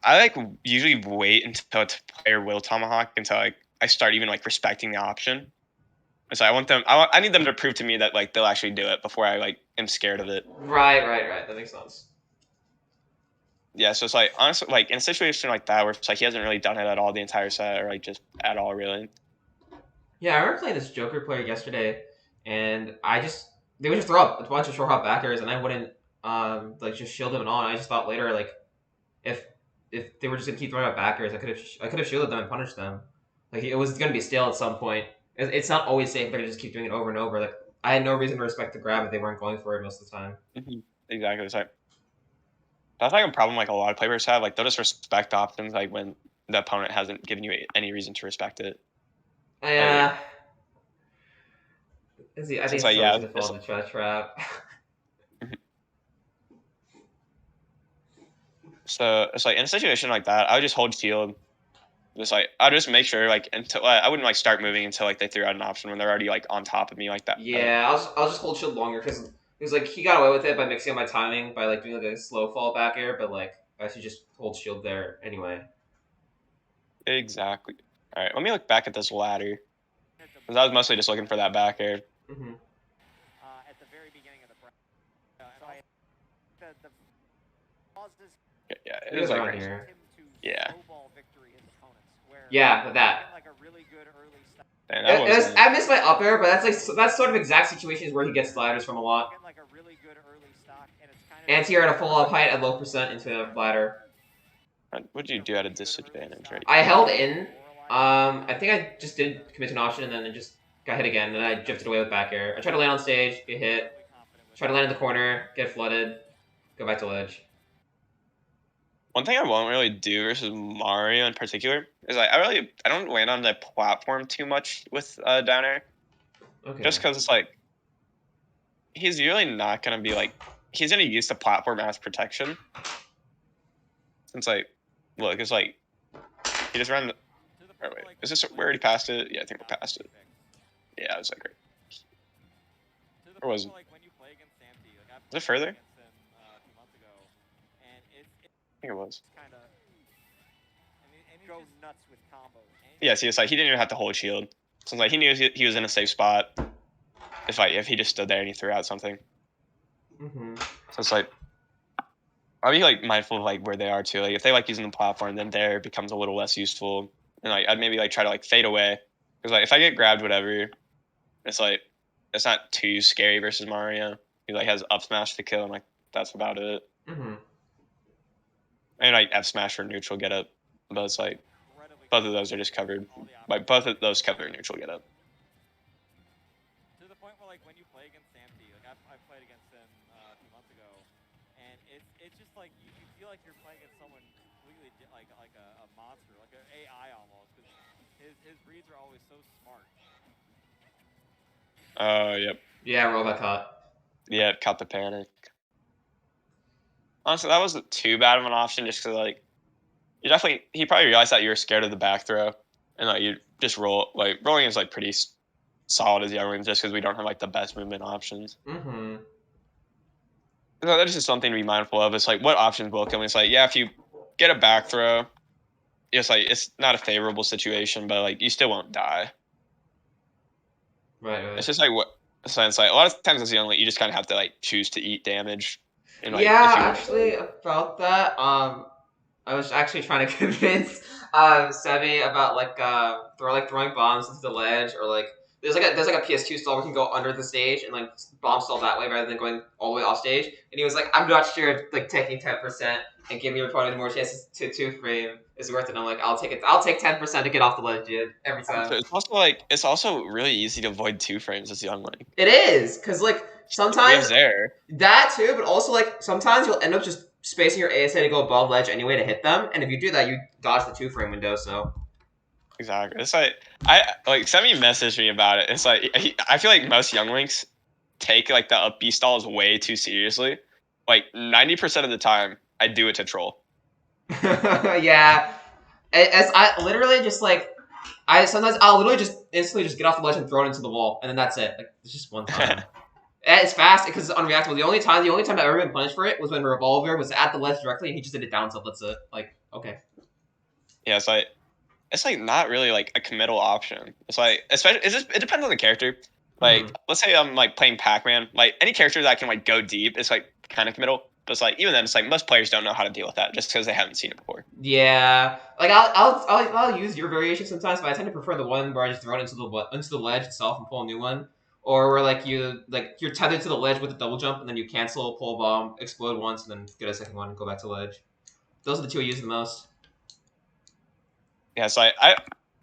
I like usually wait until a player will tomahawk until like I start even like respecting the option. So I need them to prove to me that like they'll actually do it before I like am scared of it. Right. That makes sense. Yeah, so it's like honestly like in a situation like that where it's like he hasn't really done it at all the entire set or like just at all really. Yeah, I remember playing this Joker player yesterday, and they would just throw up a bunch of short hop backers, and I wouldn't like just shield them and all. And I just thought later like if they were just gonna keep throwing out backers, I could have shielded them and punished them. Like it was gonna be stale at some point. It's not always safe, but I just keep doing it over and over. Like I had no reason to respect the grab if they weren't going for it most of the time. Exactly. It's like that's like a problem like a lot of players have. Like they'll just respect options like when the opponent hasn't given you any reason to respect it. Yeah. I think Since it's like so yeah, easy to fall into the trap. so it's like in a situation like that, I would just hold shield. Just like I'll just make sure like until I wouldn't like start moving until like they threw out an option when they're already like on top of me like that. Yeah, I'll just hold shield longer because he was like he got away with it by mixing up my timing by like doing like a slow fall back air, but like I should just hold shield there anyway. Exactly. All right, let me look back at this ladder because I was mostly just looking for that back air. Mm-hmm. At the very beginning of the bracket. The pauses Yeah, it He was was like around right here. Yeah. snowball victory his opponents. Where Yeah, with that. like a really good early start. And that It was, wasn't. I missed my up air, but that's sort of exact situations where he gets sliders from a lot. Get like a really good early stock, and it's kind of Anti-air at a full up height at low percent into the ladder. What'd you do at a disadvantage, right? I held in. I think I just did commit to an option and then it just got hit again. And then I drifted away with back air. I tried to land on stage, get hit. Try to land in the corner, get flooded, go back to ledge. One thing I won't really do versus Mario in particular is like I don't land on the platform too much with down air. Okay. Just because it's like he's really not gonna be like he's gonna use the platform as protection. Since like look, it's like he just ran. Oh wait, is this we're already past it? Yeah, I think we're past it. Yeah, it was like right. Or was it? Is it further? I think it was. Go nuts with combos. Yeah, see, it's like he didn't even have to hold shield. So it's like he knew he was in a safe spot. If he just stood there and he threw out something. Mm-hmm. So it's like I'll be like mindful of like where they are too. Like if they like using the platform, then there becomes a little less useful. And like I'd maybe like try to like fade away because like if I get grabbed, whatever, it's like it's not too scary versus Mario. He like has up smash to kill, and like that's about it. Mm-hmm. And like F smash for neutral get up, but it's like both of those are just covered. Like both of those cover neutral get up. To the point where, like, when you play against Sam T, like, I played against him a few months ago, and it's just like you feel like you're playing against someone completely like a monster, like an AI almost, because his reads are always so smart. Yep. Yeah, rollback caught. Yeah, caught the panic. Honestly, that wasn't too bad of an option, just because like he probably realized that you were scared of the back throw, and like you just roll like rolling is like pretty solid as younglings, just because we don't have like the best movement options. Mm-hmm. So that's just something to be mindful of. It's like what options will kill me. It's like yeah, if you get a back throw, it's like it's not a favorable situation, but like you still won't die. Right. It's just like what. So it's like a lot of times as youngling, you just kind of have to like choose to eat damage. And, like, Yeah, if you actually, about that, I was actually trying to convince Sevi about throwing bombs into the ledge or like there's like a PS2 stall where you can go under the stage and like bomb stall that way rather than going all the way off stage. And he was like, I'm not sure if, like taking 10% and giving your opponent more chances to two frame is worth it. And I'm like, I'll take it. I'll take 10% to get off the ledge, dude, every time. it's also really easy to avoid 2 frames as youngling. It is because like We sometimes have there. that too, but also like sometimes you'll end up just spacing your ASA to go above ledge anyway to hit them, and if you do that, you dodge the 2-frame window. So Exactly. It's like Semi messaged me about it. It's like I feel like most younglings take like the up B stalls way too seriously. Like 90% of the time, I do it to troll. yeah, as I literally just like I'll literally just instantly just get off the ledge and throw it into the wall, and then that's it. Like it's just one time. And it's fast because it's unreactable. The only time I've ever been punished for it was when Revolver was at the ledge directly and he just did it down tilt. That's it. Like okay. Yeah, it's like not really like a committal option. It's like especially it depends on the character. Like let's say I'm like playing Pac-Man, like any character that can like go deep is like kind of committal. But it's like even then, it's like most players don't know how to deal with that just because they haven't seen it before. Yeah, like I'll use your variation sometimes, but I tend to prefer the one where I just throw it into the ledge itself and pull a new one, or where you're tethered to the ledge with a double jump and then you cancel, pull a bomb, explode once, and then get a second one and go back to ledge. Those are the two I use the most. Yeah, so I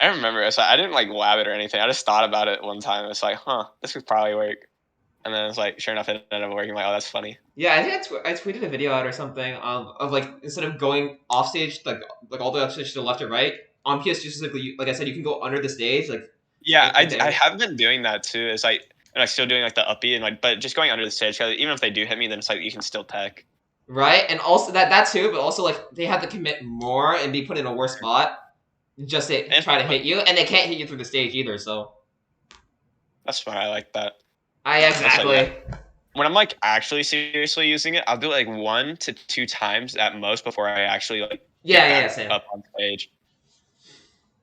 remember it's like I didn't like lab it or anything. I just thought about it one time. It's like, huh, this could probably work. And then it's like, sure enough, it ended up working. I'm like, oh, that's funny. Yeah, I think I tweeted a video out or something of like instead of going off stage like all the way off stage to the left or right on PS2 specifically, like I said, you can go under the stage Yeah, like I there. have been doing that too. It's like, and I'm still doing like the uppy and like, but just going under the stage. 'Cause even if they do hit me, then it's like you can still tech. Right, and also that too, but also like they have to commit more and be put in a worse spot just to And try to hit you, and they can't hit you through the stage either. So that's fine. I like that. I exactly. Yeah. When I'm like actually seriously using it, I'll do it like 1 to 2 times at most before I actually like Yeah, get yeah, back same. up on stage.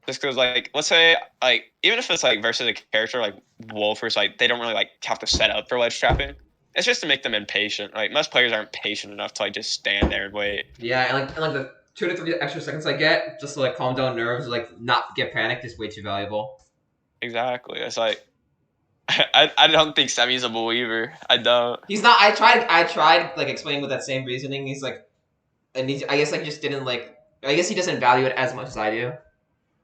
Just because like let's say like even if it's like versus a character like Wolf, or like they don't really like have to set up for ledge trapping. It's just to make them impatient. Like most players aren't patient enough to like just stand there and wait. Yeah, and like the 2 to 3 extra seconds I get just to like calm down nerves, like not get panicked, is way too valuable. Exactly. It's like I don't think Semi's a believer. I don't. He's not. I tried like explaining with that same reasoning. He's like, and I guess like just didn't like. I guess he doesn't value it as much as I do.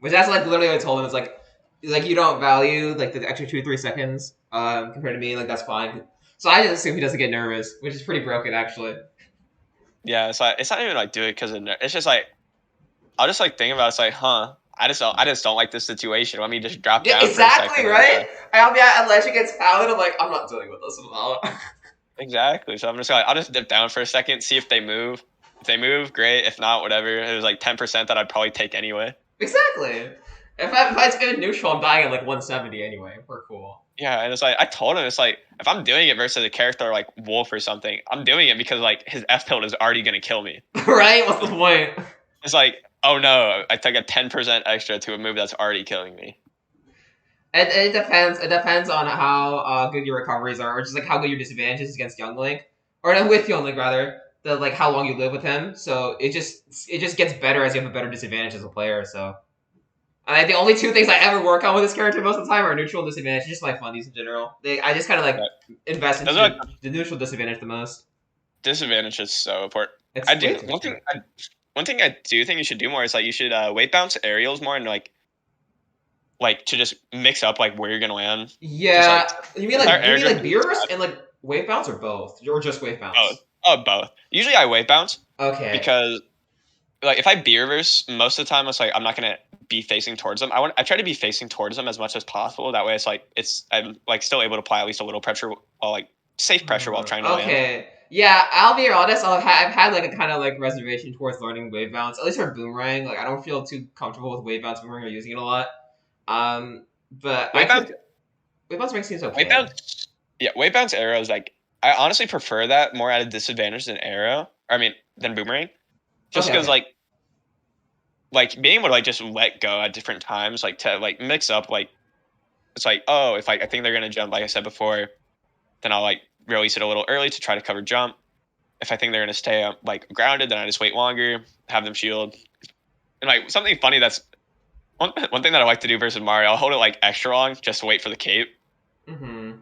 Which that's like literally what I told him. It's like you don't value like the extra 2 3 seconds compared to me. Like that's fine. So I just assume he doesn't get nervous, which is pretty broken actually. Yeah, it's like it's not even like do it because of it's just like I'll just like think about it, it's like, huh. I just don't like this situation. Let me just drop Yeah, down for a exactly second. right. I'll be at unless it gets pounded. I'm like, I'm not dealing with this at all. Exactly. So I'm just like, I'll just dip down for a second, see if they move. If they move, great. If not, whatever. It was like 10% that I'd probably take anyway. Exactly. If I spin neutral, I'm dying at like 170 anyway. We're cool. Yeah, and it's like I told him, it's like if I'm doing it versus a character like Wolf or something, I'm doing it because like his F tilt is already gonna kill me. Right? What's the point? It's like, oh no, I took a 10% extra to a move that's already killing me. It depends. It depends on how good your recoveries are, or just like how good your disadvantages against Young Link, or with Young Link rather. The like how long you live with him. So it just gets better as you have a better disadvantage as a player. So. And the only 2 things I ever work on with this character most of the time are neutral and disadvantage. Just my fundies in general. I just kind of like invest into Like, the neutral disadvantage the most. Disadvantage is so important. It's I do one thing I do think you should do more is like you should weight bounce aerials more and like to just mix up like where you're gonna land. Yeah, Just, you mean like Beerus and like wave bounce or both, or just wave bounce? Both. Usually I wave bounce. Okay. Because like if I beer verse, most of the time it's like I'm not gonna be facing towards them. I try to be facing towards them as much as possible. That way I'm like still able to apply at least a little pressure while like safe pressure while trying to land. Okay. Yeah, I'll be honest. I've had like a kind of like reservation towards learning wave bounce, at least for boomerang. Like I don't feel too comfortable with wave bounce boomerang or using it a lot. But wave bounce seems okay. Wave bounce arrow is like I honestly prefer that more at a disadvantage than arrow. Than boomerang, just because like being able to like just let go at different times, like to like mix up like it's like oh if like I think they're gonna jump like I said before, then I'll like release it a little early to try to cover jump. If I think they're gonna stay like grounded, then I just wait longer, have them shield. And like something funny that's one thing that I like to do versus Mario, I'll hold it like extra long just to wait for the cape. Mm-hmm.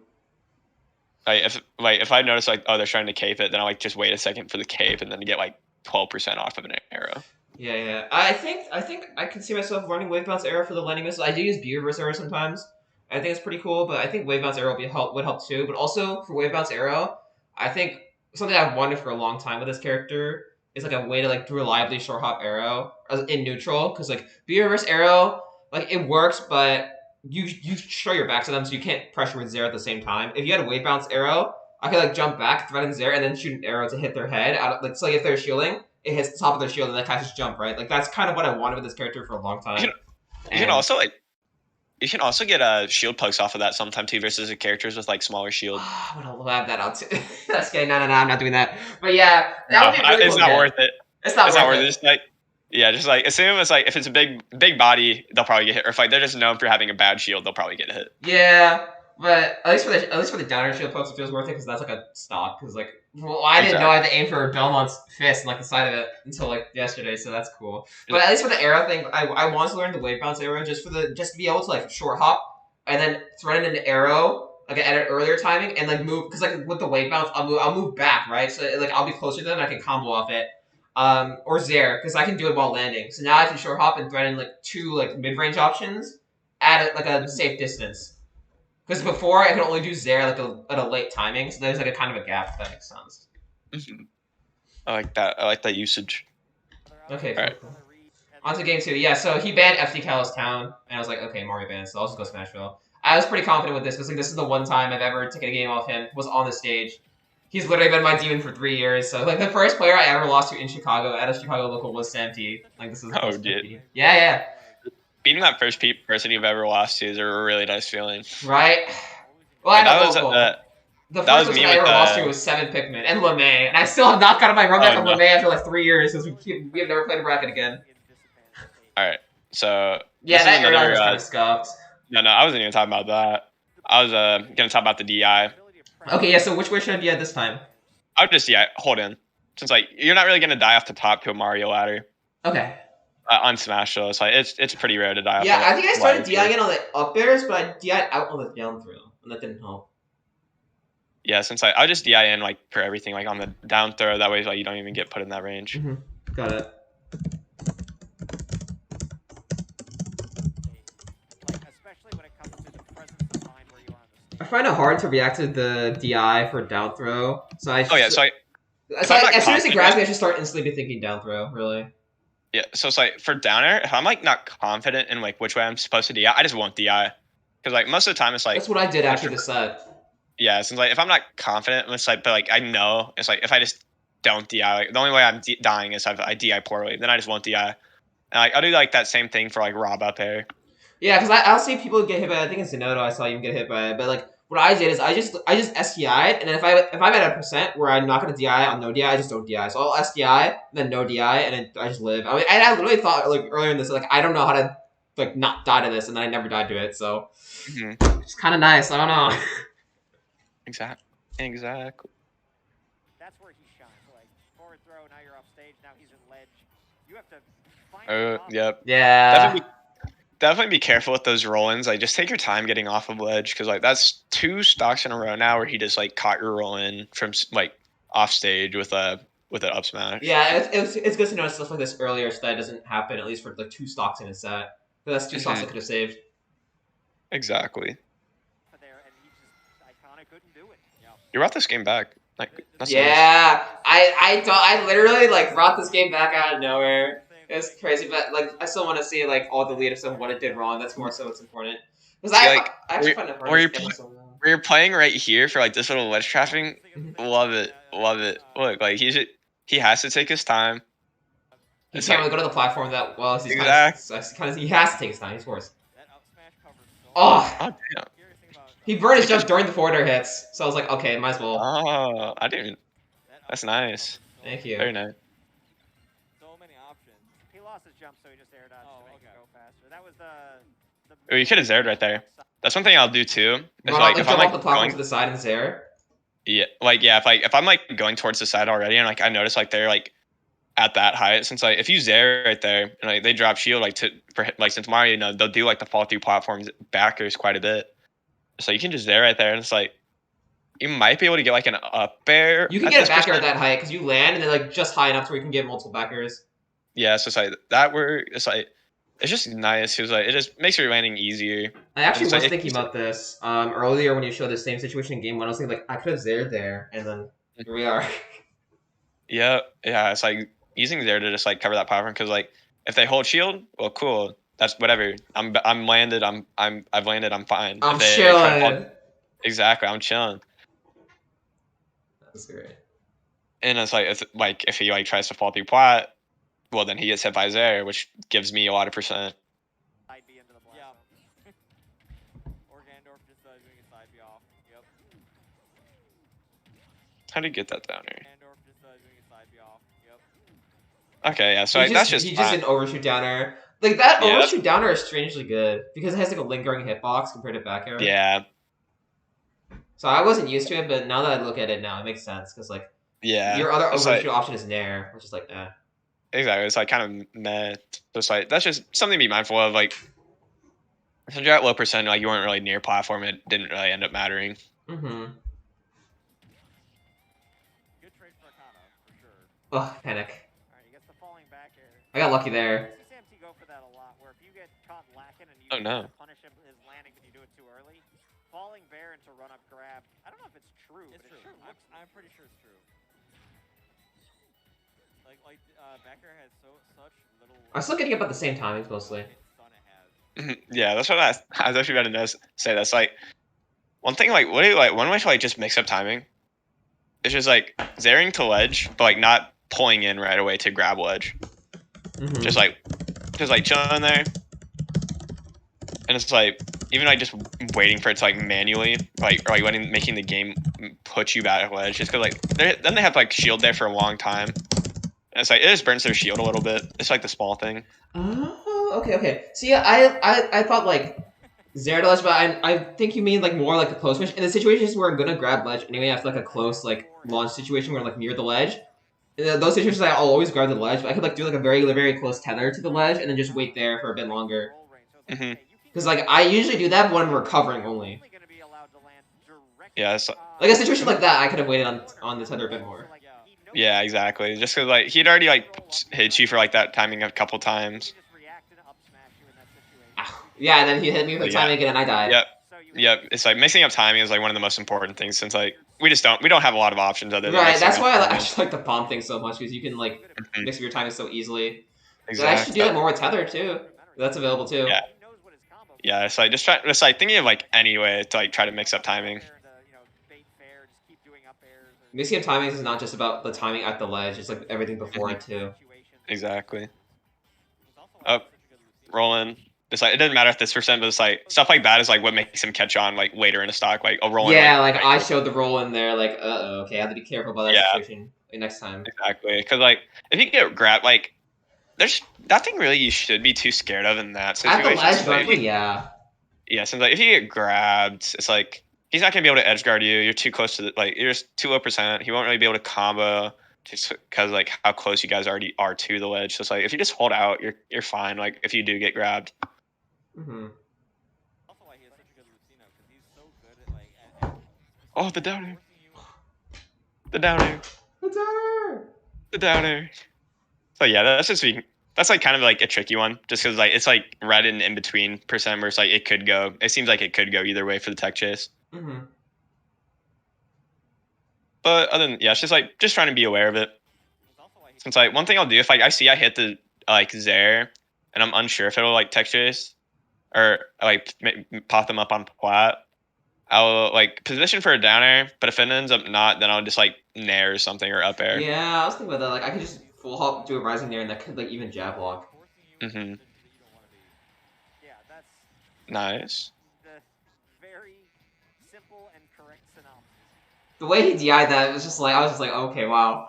If I notice like oh they're trying to cape it, then I like just wait a second for the cape and then get like 12% off of an arrow. Yeah. I think I can see myself running wave bounce arrow for the landing missile. I do use beer versus arrow sometimes. I think it's pretty cool, but I think wave bounce arrow would help too. But also for wave bounce arrow, I think something I've wanted for a long time with this character is like a way to like reliably short hop arrow in neutral, because like beer versus arrow, like it works, but you show your back to them, so you can't pressure with Zero at the same time. If you had a wave bounce arrow, I could like jump back, threaten Zero, and then shoot an arrow to hit their head. Like so, like if they're shielding, it hits the top of their shield, and that kind of just jump right. Like that's kind of what I wanted with this character for a long time. You can also get shield pokes off of that sometime too versus the characters with like smaller shield. I'm gonna lab that out too. That's kidding. No, I'm not doing that. But yeah, that would be really it's cool. Not worth it. It's not worth it. Just like just like assume it's like if it's a big body, they'll probably get hit. Or if like they're just known for having a bad shield, they'll probably get hit. Yeah, but at least for the downer shield pokes, it feels worth it because that's like a stock. Because like, well, I didn't know I had to aim for Belmont's fist and like the side of it until like yesterday, so that's cool. But at least for the arrow thing, I want to learn the wave bounce arrow just to be able to like short hop and then thread an arrow like at an earlier timing and like move, because like with the wave bounce I'll move back, right? So like I'll be closer to them and I can combo off it. Or Zaire, because I can do it while landing. So now I can short hop and thread in like 2 like mid range options at like a safe distance. Because before I could only do Zair like at a late timing, so there's like a kind of a gap. If that makes sense. Mhm. I like that. I like that usage. Okay, All right. cool. On to game 2. Yeah, so he banned FD Kalos Town, and I was like, okay, Mario banned, so I'll just go Smashville. I was pretty confident with this because like this is the one time I've ever taken a game off him. Was on the stage. He's literally been my demon for 3 years. So like the first player I ever lost to in Chicago at a Chicago local was Sam T. Like this is Oh, dude. Yeah, yeah. Beating that first person you've ever lost to is a really nice feeling. Right. Well, I That know was local. The that first was me person I with ever lost to was 7 Pikmin and LeMay, and I still have not gotten my run back Oh, from no. LeMay after like 3 years because we have never played a bracket again. All right. So Yeah, this is that another. airline was kind of scuffed. No, I wasn't even talking about that. I was gonna talk about the DI. Okay, yeah. So which way should I be at this time? I would just hold in, since like you're not really gonna die off the top to a Mario ladder Okay. on Smash. So it's like it's pretty rare to die off. Yeah, the I think I started ladder DIing tier. it on the up airs, but I DI'd out on the down throw, and that didn't help. Yeah, since I just DI in like for everything, like on the down throw. That way, like you don't even get put in that range. Got it. Especially when it comes to the presence of mind where you are on the I stage. find it hard to react to the DI for down throw, so I. Oh yeah, so as I'm not soon as he confident- grabs me, I should start instantly be thinking down throw. Really. yeah, so it's like for down air, if I'm like not confident in like which way I'm supposed to DI, I just won't DI. Because like most of the time it's like That's what I did after the set. yeah, since like if I'm not confident, it's like but like I know it's like if I just don't DI, like the only way I'm dying is if I DI poorly, then I just won't DI. And like I'll do like that same thing for like Rob up air. Yeah, because I'll see people get hit by it. I think in Zenodo I saw you get hit by it. But like what I did is I just SDI'd, and then if I'm at a percent where I'm not gonna DI on no DI, I just don't DI. So I'll SDI and then no DI, and then I just live. I mean, and I literally thought like earlier in this like I don't know how to like not die to this, and then I never died to it. So it's kind of nice. I don't know. Exactly. That's where he shines. Like forward throw, now you're off stage. Now he's in ledge. You have to find. Yep. Yeah. Definitely be careful with those roll-ins. Like, just take your time getting off of ledge, because like that's 2 stocks in a row now where he just like caught your roll-in from like off stage with an up smash. Yeah, it's good to know stuff like this earlier so that doesn't happen at least for like 2 stocks in a set. That's 2 stocks I could have saved. Exactly. There, and he just Icona couldn't do it. You brought this game back. Like that's yeah, nice. I literally like brought this game back out of nowhere. It's crazy, but like I still want to see like all the lead of what it did wrong. That's more so what's important. Because I actually find it hard to get myself out. Where you're playing right here for like this little ledge trapping, love it. Look, like he has to take his time. He can't really go to the platform that well. He's he has to take his time. Of course. Oh damn. He burned his jump during the forward air hits, so I was like, okay, might as well. Oh, I didn't. That's nice. Thank you. Very nice. So many options. He lost his jump, so he just air dodged to make it go faster. That was Oh, you could have Zared right there. That's one thing I'll do too. Is like if jump I'm off the platform to the side and Zaire. Yeah, if I'm like going towards the side already, and like I notice like they're like at that height, since like if you Zaire right there and like they drop shield since Mario, they'll do like the fall through platforms backers quite a bit. So you can just Zaire right there, and it's like you might be able to get like an up air. You can get a backer at that height because you land and then like just high enough to where you can get multiple backers. Yeah, so it's like that where it's like it's just nice because like it just makes your landing easier. I actually was thinking about this earlier when you showed the same situation in game 1. I was thinking like I could have Zared there, and then here we are. Yeah, it's like using Zaire to just like cover that platform because like if they hold shield, well, cool. That's whatever. I'm landed. I've landed. I'm fine. I'm chilling. Exactly. I'm chilling. That's great. And it's like if he like tries to fall through plat, well then he gets hit by Zaire, which gives me a lot of percent. Side B into the blast zone. Or Gandorf just doing a side B off. Yep. How do you get that down here? Gandorf just doing a side B off. Yep. Okay, yeah. So like, that's just he just did an overshoot down air. Like that overshoot down air is strangely good because it has like a lingering hitbox compared to back air. Yeah. So I wasn't used to it, but now that I look at it now, it makes sense because like your other overshoot option is nair, which is like Exactly. It's like kind of meh. Just like that's just something to be mindful of. Like since you're at low percent, like you weren't really near platform, it didn't really end up mattering. Mm-hmm. Good trade for Icona, for sure. Oh, panic. Alright, he gets the falling back air. I got lucky there. I see Sam T go for that a lot, where if you get caught lacking and you Oh, no. punish his landing but you do it too early, falling bear into run up grab. I don't know if it's true, It's but true. it sure looks. I'm pretty sure it's true. Becker has such little. I'm still getting up at the same timings mostly. Hit stun it has. Yeah, that's what I was actually about to say. That's like one thing. Like, what do you like? One way to like just mix up timing. It's just like zeroing to ledge, but like not pulling in right away to grab ledge. Mhm. Just like chilling there, and it's like even like just waiting for it to like manually or like making the game put you back at ledge. Just because like then they have like shield there for a long time. And it's like it just burns their shield a little bit. It's like the small thing. Oh, okay. See, I thought like zero to ledge, but I think you mean like more like the close range. In the situations where I'm gonna grab ledge anyway, after like a close like launch situation where I'm like near the ledge. In those situations, I'll always grab the ledge, but I could like do like a very close tether to the ledge and then just wait there for a bit longer. Mhm. Because like I usually do that when I'm recovering only. Yeah, it's Like a situation like that, I could have waited on the tether a bit more. yeah, exactly. Just because like he'd already like hit you for like that timing a couple times. Yeah, and then he hit me with the Yeah. timing again, and I died. Yep. It's like mixing up timing is like one of the most important things since like we don't have a lot of options other than Right, mixing that's up why I timing. actually like the palm thing so much because you can like Mhm. mix up your timing so easily. So I Exactly. should do that more with tether too. That's available too. Yeah. Yeah, it's like just like thinking of like any way to like try to mix up timing. Mixing up timings is not just about the timing at the ledge; it's like everything before it too. Exactly. Up, rolling. It's like it doesn't matter if this percent, but it's like stuff like that is like what makes him catch on like later in a stock. Like a rolling. Yeah, like I showed the roll in there. Like, okay, I have to be careful about that Yeah. situation next time. Exactly, because like if you get grabbed, like there's nothing really you should be too scared of in that At situation. the ledge, Since, like, Berkeley, yeah. yeah, since like if you get grabbed, it's like he's not gonna be able to edge guard you. You're too close to the like you're just too low percent. He won't really be able to combo just because like how close you guys already are to the ledge. So it's like if you just hold out, you're fine. Like if you do get grabbed. Mm-hmm. Also, why he has such a good Lucino because he's so good at like. Oh, the downer. The downer. The downer. So yeah, that's like kind of like a tricky one, just because like it's like right in between percent where it's like it could go. It seems like it could go either way for the tech chase. Mm-hmm. But other than yeah, it's just like just trying to be aware of it. Since like one thing I'll do if like I see I hit the like Zaire and I'm unsure if it'll like tech chase or like pop them up on plat, I'll like position for a down air. But if it ends up not, then I'll just like nair or something or up air. Yeah, I was thinking about that. Like, I could just full hop, do a rising there, and that could like even jab block. Mhm. Yeah, that's Nice. the very simple and correct synopsis. The way he DI'd that, it was just like I was just like, okay, wow.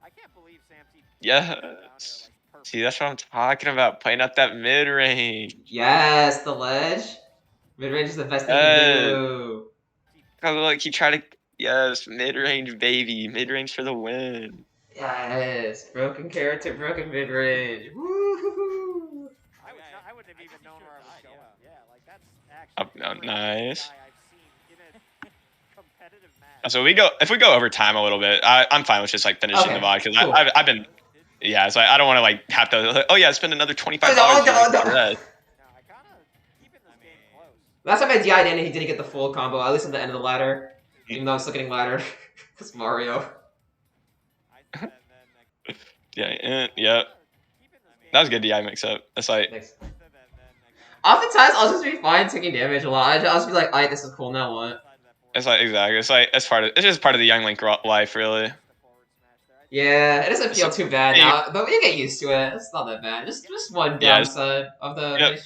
I can't believe Samty. Yes. See, that's what I'm talking about. Playing up that mid range. Yes, the ledge. Mid range is the best thing to do. Cause like he tried to yes, mid range baby, mid range for the win. Yes, broken character, broken mid range. Woo! I wouldn't have even known where I was going. Yeah, like that's Oh, actually no, every nice. guy I've seen in a competitive match. So if we go over time a little bit, I'm fine with just like finishing Okay, the VOD because cool. I've been yeah, so I don't want to like have to like, oh yeah, spend another $25. No. No, I kind of keeping this game close. Last time I DI'd in, he didn't get the full combo, at least at the end of the ladder. Even though I'm still getting ladder. It's Mario. Yeah, yeah. That was a good DI mix up. It's like Thanks. Oftentimes, I'll just be fine taking damage a lot. I'll just be like, alright, this is cool, now what? it's like exactly. It's like it's just part of the young Link life, really. Yeah, it doesn't feel too bad now, but you get used to it. It's not that bad. Just one downside of the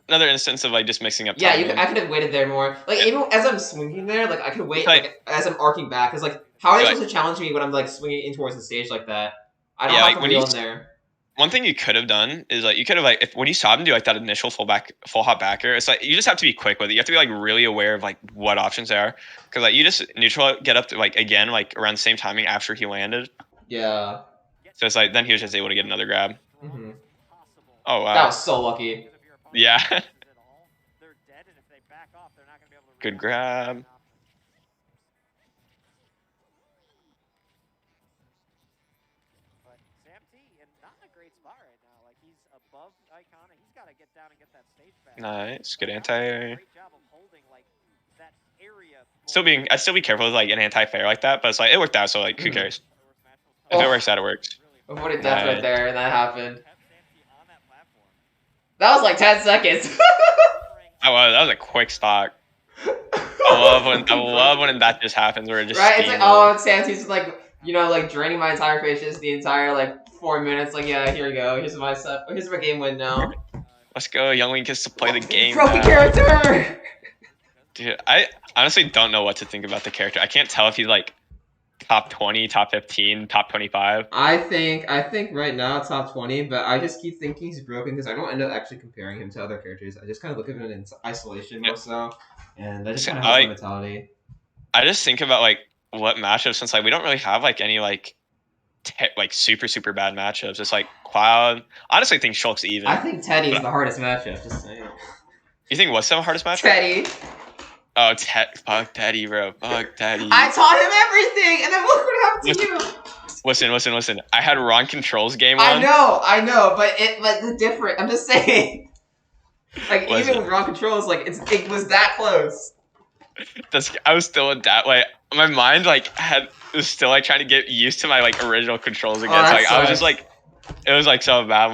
another instance of like just mixing up. Yeah, timing. I could have waited there more. Like even as I'm swinging there, like I could wait like as I'm arcing back. Cause like, how are they like- supposed to challenge me when I'm like swinging in towards the stage like that? I don't Yeah, have like, to when reel you- in there. One thing you could have done is like you could have like if when you saw him do like that initial full hop backer, it's like you just have to be quick with it. You have to be like really aware of like what options there are because like you just neutral get up to like again like around the same timing after he landed. Yeah. So it's like then he was just able to get another grab. Mm-hmm. Oh wow. That was so lucky. Yeah. Good grab. But Sam T, and not in a great spot right now. Like he's above Icona. He's got to get down and get that stage back. Nice. Good anti-air. Great job of holding that area. I'd still be careful with like an anti-fair like that, but it's like it worked out, so like who cares? If it Oh. works out, it works. Before the death right there, and that happened. Kept Santi on that platform. That was like 10 seconds. That was a quick stock. I love when that just happens where it just Right? It's like, steamrolls. oh, Santi's like, you know, like draining my entire patience the entire like 4 minutes. Like, yeah, here we go. Here's my stuff. Here's my game win now. Let's go. Youngling gets to play the game Broken now. character. Dude, I honestly don't know what to think about the character. I can't tell if he's like top 20, top 15, top 25. I think right now top 20, but I just keep thinking he's broken because I don't end up actually comparing him to other characters. I just kind of look at him in isolation more so, and I just kind of have a mentality. I just think about like what matchups, since like we don't really have like any like like super bad matchups. It's like Cloud. Honestly, I think Shulk's even. I think Teddy's the hardest matchup. Just saying. You think what's the hardest matchup? Teddy. Oh, fuck Teddy, bro. Fuck Teddy. I taught him everything, and then look what happened to you. Listen. I had wrong controls game one. I know, but the different. I'm just saying. Like Listen. even with wrong controls, like it was that close. I was still in that like my mind like was still like trying to get used to my like original controls again. So, like I was just like it was like so bad.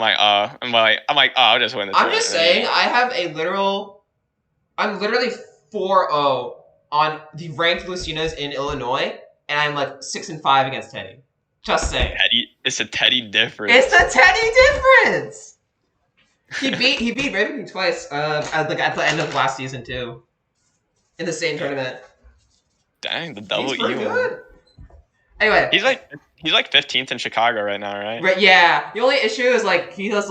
I'm like I'll just win this. I'm just saying I'm literally 4-0 on the ranked Lucinas in Illinois, and I'm like 6-5 against Teddy. Just saying. It's a Teddy difference. It's a Teddy difference. He beat Raven twice. At the end of last season too. In the same tournament. Dang, the double He's pretty E. good. Anyway, he's like 15th in Chicago right now, right? Right. Yeah. The only issue is like he's just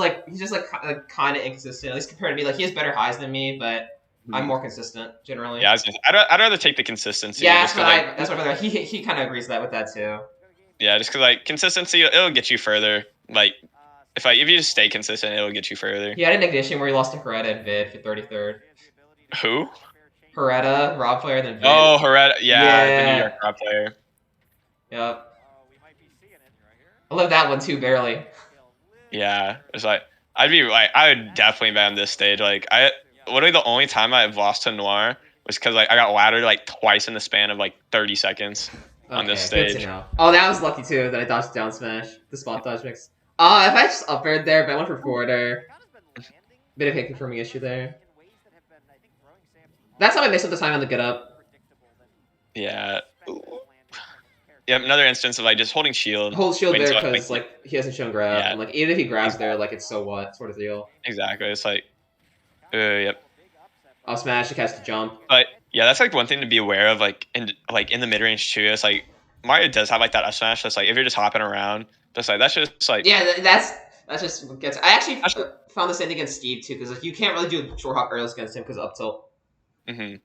kind of inconsistent. At least compared to me, like he has better highs than me, but I'm more consistent generally. Yeah, I'd rather take the consistency. Yeah, just that's what I he kind of agrees with that too. Yeah, just because like consistency, it'll get you further. Like if you just stay consistent, it'll get you further. He had an ignition where he lost to Hereta and Vid for 33rd. Who? Hereta, Rob player, then Vid. Oh, Hereta. Yeah, the New York Rob player. Yep. I love that one too, barely. Yeah, it's like I would definitely bet on this stage. Like literally the only time I've lost to Noir was because like I got laddered like twice in the span of like 30 seconds on this stage. Good to know. Oh, that was lucky too that I dodged down smash, the spot dodge mix. If I just up aired there, but I went for forwarder. Bit of hit confirming issue there. That's how I mix up the time on the get up. Yeah. Yeah, another instance of like just holding shield. Hold shield there because like he hasn't shown grab. Yeah. And, like even if he grabs there, like it's so what sort of deal. Exactly. It's like, yep. I'll smash. He has to jump. But yeah, that's like one thing to be aware of. Like in the mid range too. It's like Mario does have like that up smash. That's like if you're just hopping around, that's just like that's just what gets. I actually found the same thing against Steve too because like you can't really do short hop aerials against him because of up tilt. Mm-hmm.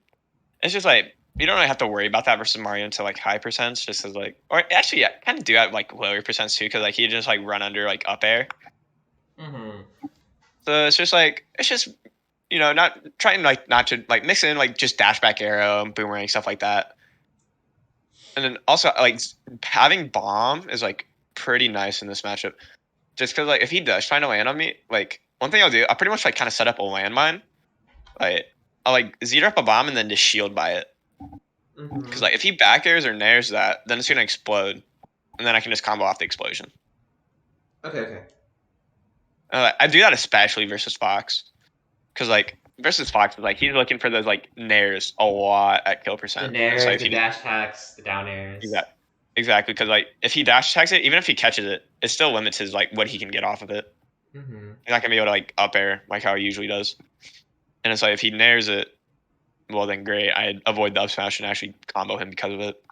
It's just like you don't really have to worry about that versus Mario until like high percents, just as like, or actually, yeah, kind of do at like lower percents too, because like he just like run under like up air. Mm-hmm. So it's just not trying not to like mix in like just dash back arrow and boomerang stuff like that. And then also like having bomb is like pretty nice in this matchup, just because like if he does try to land on me, like one thing I'll do, I'll pretty much like kind of set up a landmine, like I'll like Z up a bomb and then just shield by it. Because like if he back airs or nairs that, then it's gonna explode, and then I can just combo off the explosion. Okay. I do that especially versus Fox, because like versus Fox is like he's looking for those like nairs a lot at kill percent. The nairs, so the dash attacks, the down airs. Exactly, because like if he dash attacks it, even if he catches it, it still limits his like what he can get off of it. Mm-hmm. He's not gonna be able to like up air like how he usually does. And it's like if he nairs it, well then great. I avoid the up smash and actually combo him because of it.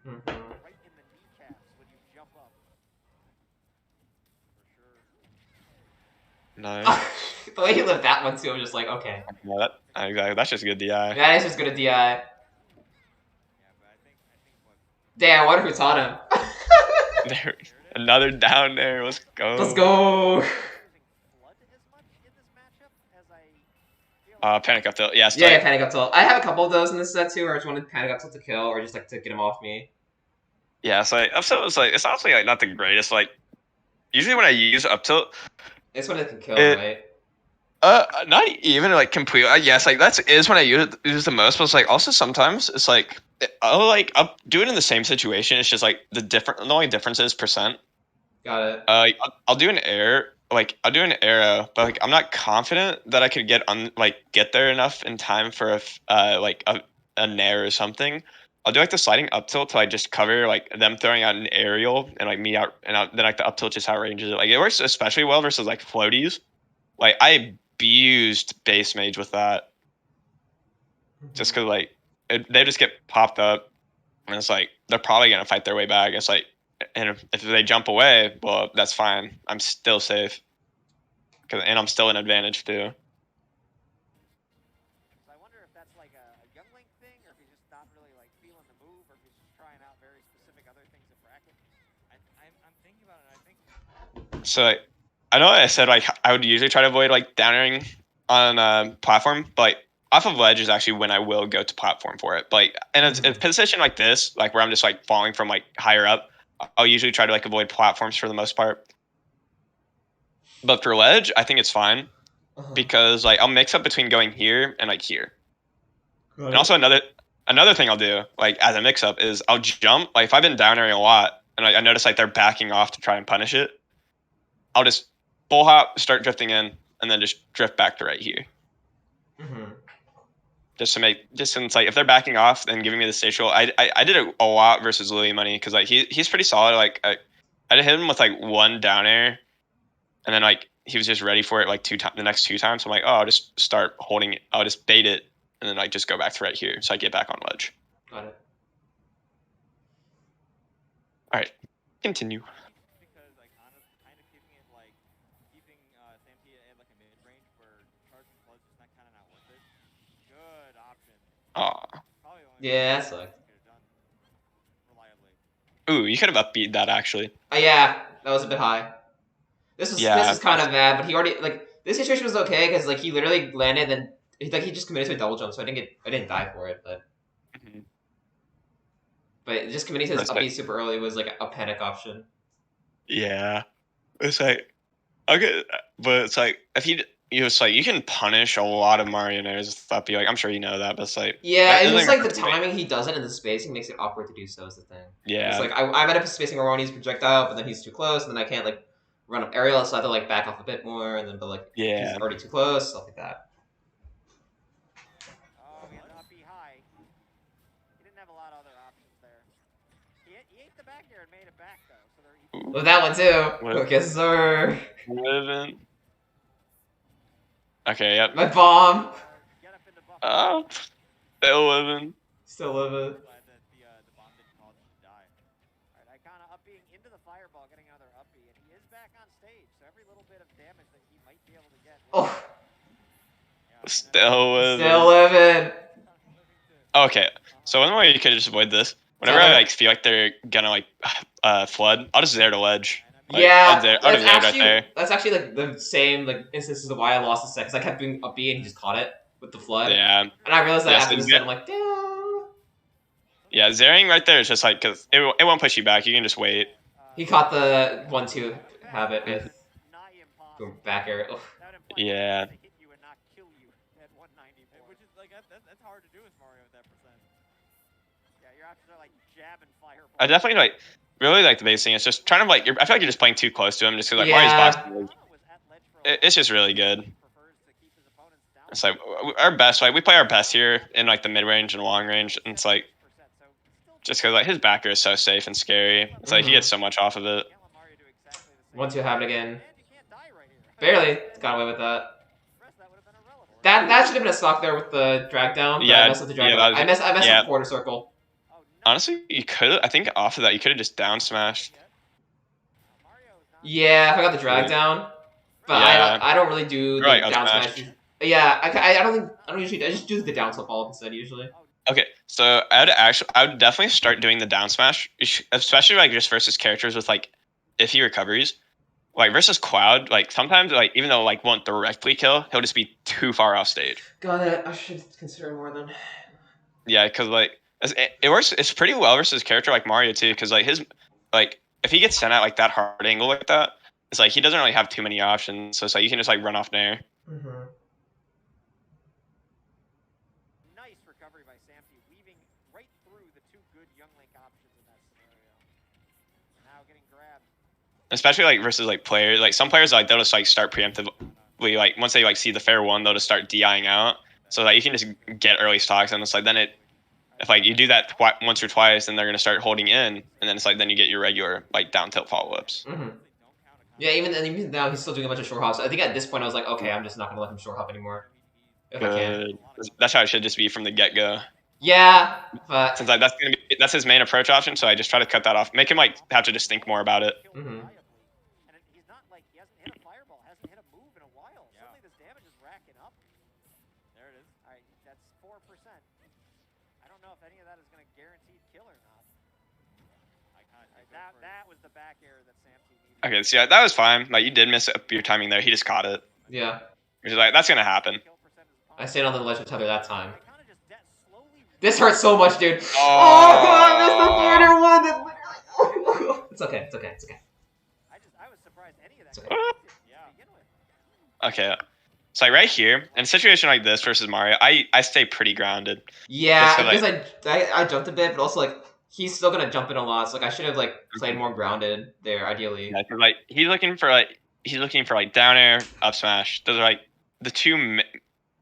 Mm-hmm. Nice. The way he lived that one too, I'm just like, okay. Yeah, exactly. That's just good DI. That is just good at DI. Damn, I wonder who taught him. There, another down there. Let's go. Let's go. Panic up tilt. Yeah, yeah, panic up tilt. I have a couple of those in this set too, where I just wanted panic up tilt to kill, or just like to get him off me. Yeah, so up tilt is like it's honestly like not the greatest. Like usually when I use up tilt, it's when it can kill, right? Not even like complete. Yes, like that's is when I use the most. But it's like also sometimes it's like I'll do it in the same situation. It's just like the only difference is percent. Got it. I'll do an air. Like I'll do an arrow, but like I'm not confident that I could get there enough in time for like a nair or something. I'll do like the sliding up tilt to like just cover like them throwing out an aerial and like me out then like the up tilt just outranges it. Like it works especially well versus like floaties. Like I abused base mage with that just because like they just get popped up and it's like they're probably gonna fight their way back. It's like and if they jump away, well that's fine. I'm still safe and I'm still an advantage too. So I wonder if that's like a young link thing, or if he's just not really like feeling the move, or if he's just trying out very specific other things in bracket. I'm thinking about it. I think So like, I know I said like I would usually try to avoid like down airing on platform, but like, off of ledge is actually when I will go to platform for it. But like, and it's in a position like this, like where I'm just like falling from like higher up, I'll usually try to like avoid platforms for the most part. But for ledge, I think it's fine because like I'll mix up between going here and like here. And also another thing I'll do like as a mix up is I'll jump. Like if I've been down airing a lot and I notice like they're backing off to try and punish it, I'll just full hop, start drifting in, and then just drift back to right here. Mm-hmm. Just since like if they're backing off and giving me the stage roll, I did it a lot versus Louis Money because like he's pretty solid. Like I hit him with like one down air, and then like he was just ready for it like the next 2 times. So I'm like, oh, I'll just start holding it. I'll just bait it, and then like just go back to right here, so I get back on ledge. Got it. All right, continue. because like honest, kind of keeping it like keeping Samtia at like a mid range where charging flood's just not kind of not worth it. Good option. Aw. Probably the only Yeah, that thing sucked. he could have done reliably. Ooh, you could have upbeat that actually. Yeah, that was a bit high. This is kind of bad, but he already like this situation was okay because like he literally landed and he just committed to a double jump, so I didn't die for it, but Mhm. just committing to his Respect. upbeat super early was like a panic option. Yeah, it's like okay, but it's like if it's like you can punish a lot of Marioneers with upbeat. Like I'm sure you know that, but it's like Yeah, that it's doesn't just even like the hurt me. timing he does it in the spacing makes it awkward to do so is the thing. Yeah. It's like I'm at a spacing where I want to use projectile, but then he's too close, and then I can't like run up aerial, so I have to like back off a bit more, and then but like Yeah. he's already too close, stuff like that. Oh, he had to up be high. He didn't have a lot of other options there. He ate the back air and made it back though. So there. With that one too. What? Okay, sir. Living. Okay, yep. My bomb. Get up into buffer. Oh, still living. Still living. Glad that the bomb didn't cause him to die. All right, Icona up being into the fireball, getting another up B, and he is back on stage. So every little bit of damage that he might be able to get. Oh, Yeah, Still living. still living. Okay, so one way you could just avoid this. Whenever I like feel like they're gonna like flood, I'll just zare to ledge. Like, Yeah, I'll just zare right there. that's actually like the same like instances of why I lost the set because I kept doing up B and he just caught it with the flood. Yeah. And I realized that Yeah, after so this you set, I'm like, damn. Yeah, zaring right there is just like because it won't push you back. You can just wait. He caught the 1-2 habit with Nigh impossible. back air. Ugh. That would imply Yeah. to hit you and not kill you at 194. which is like that's hard to do with Mario with that percent. Yeah, your options are like jab and fireball. I definitely like really like the base thing. It's just trying to like I feel like you're just playing too close to him just because like Yeah. Mario's boxing. Icona was at ledge for a It's just really good. It's like our best. Like we play our best here in like the mid range and long range, and it's like just because like his backer is so safe and scary. It's like he gets so much off of it. 1-2 habit again. Barely got away with that. That should have been a stock there with the drag down. Yeah, I messed up the drag yeah, down. that I was- messed yeah. up quarter circle. Honestly, you could. I think off of that, you could have just down smashed. Yeah, if I got the drag down, but Yeah. I don't really do the Right, I down smashed. smash. Yeah, I don't usually. I just do the down tilt follow up instead usually. Okay, so I would definitely start doing the down smash, especially like just versus characters with like iffy recoveries. Like versus Cloud, like sometimes like even though like won't directly kill, he'll just be too far off stage. Got it. I should consider more then. Yeah, because like it works. It's pretty well versus character like Mario too, because like his like if he gets sent at like that hard angle like that, it's like he doesn't really have too many options. So it's like you can just like run off nair. Mm-hmm. by Samty, weaving right through the two good Young Link options in that scenario. And now getting grabbed. Especially like versus like players, like some players like they'll just like start preemptively, like once they like see the fair one, they'll just start DIing out. So like you can just get early stocks, and it's like then if like you do that once or twice, then they're gonna start holding in, and then it's like then you get your regular like down tilt follow ups. Mm-hmm. Yeah, even now he's still doing a bunch of short hops. I think at this point I was like, okay, I'm just not gonna let him short hop anymore if I can. Good. That's how it should just be from the get go. Yeah, but Since like that's his main approach option, so I just try to cut that off, make him like have to just think more about it. Mhm. And he's not like he hasn't hit a fireball, hasn't hit a move in a while. Yeah. Suddenly this damage is racking up. There it is. All right, that's 4%. I don't know if any of that is going to guaranteed kill or not. I kind of That was the back air that Samty needed. Okay, so yeah, that was fine. Like you did miss your timing there. He just caught it. yeah, Which is like that's gonna happen. I stayed on the ledge of tether that time. I kind of just slowly. This hurts so much, dude. Oh. I missed the corner one. That literally. It's okay. It's okay. It's okay. I was surprised any of that. It's came out to Yeah. begin with. Okay. So like right here, in a situation like this versus Mario, I stay pretty grounded. Yeah, Just so, because I jumped a bit, but also like he's still gonna jump in a lot. So like I should have like played more grounded there, ideally. Yeah, 'cause, like he's looking for like down air, up smash. Those are like the two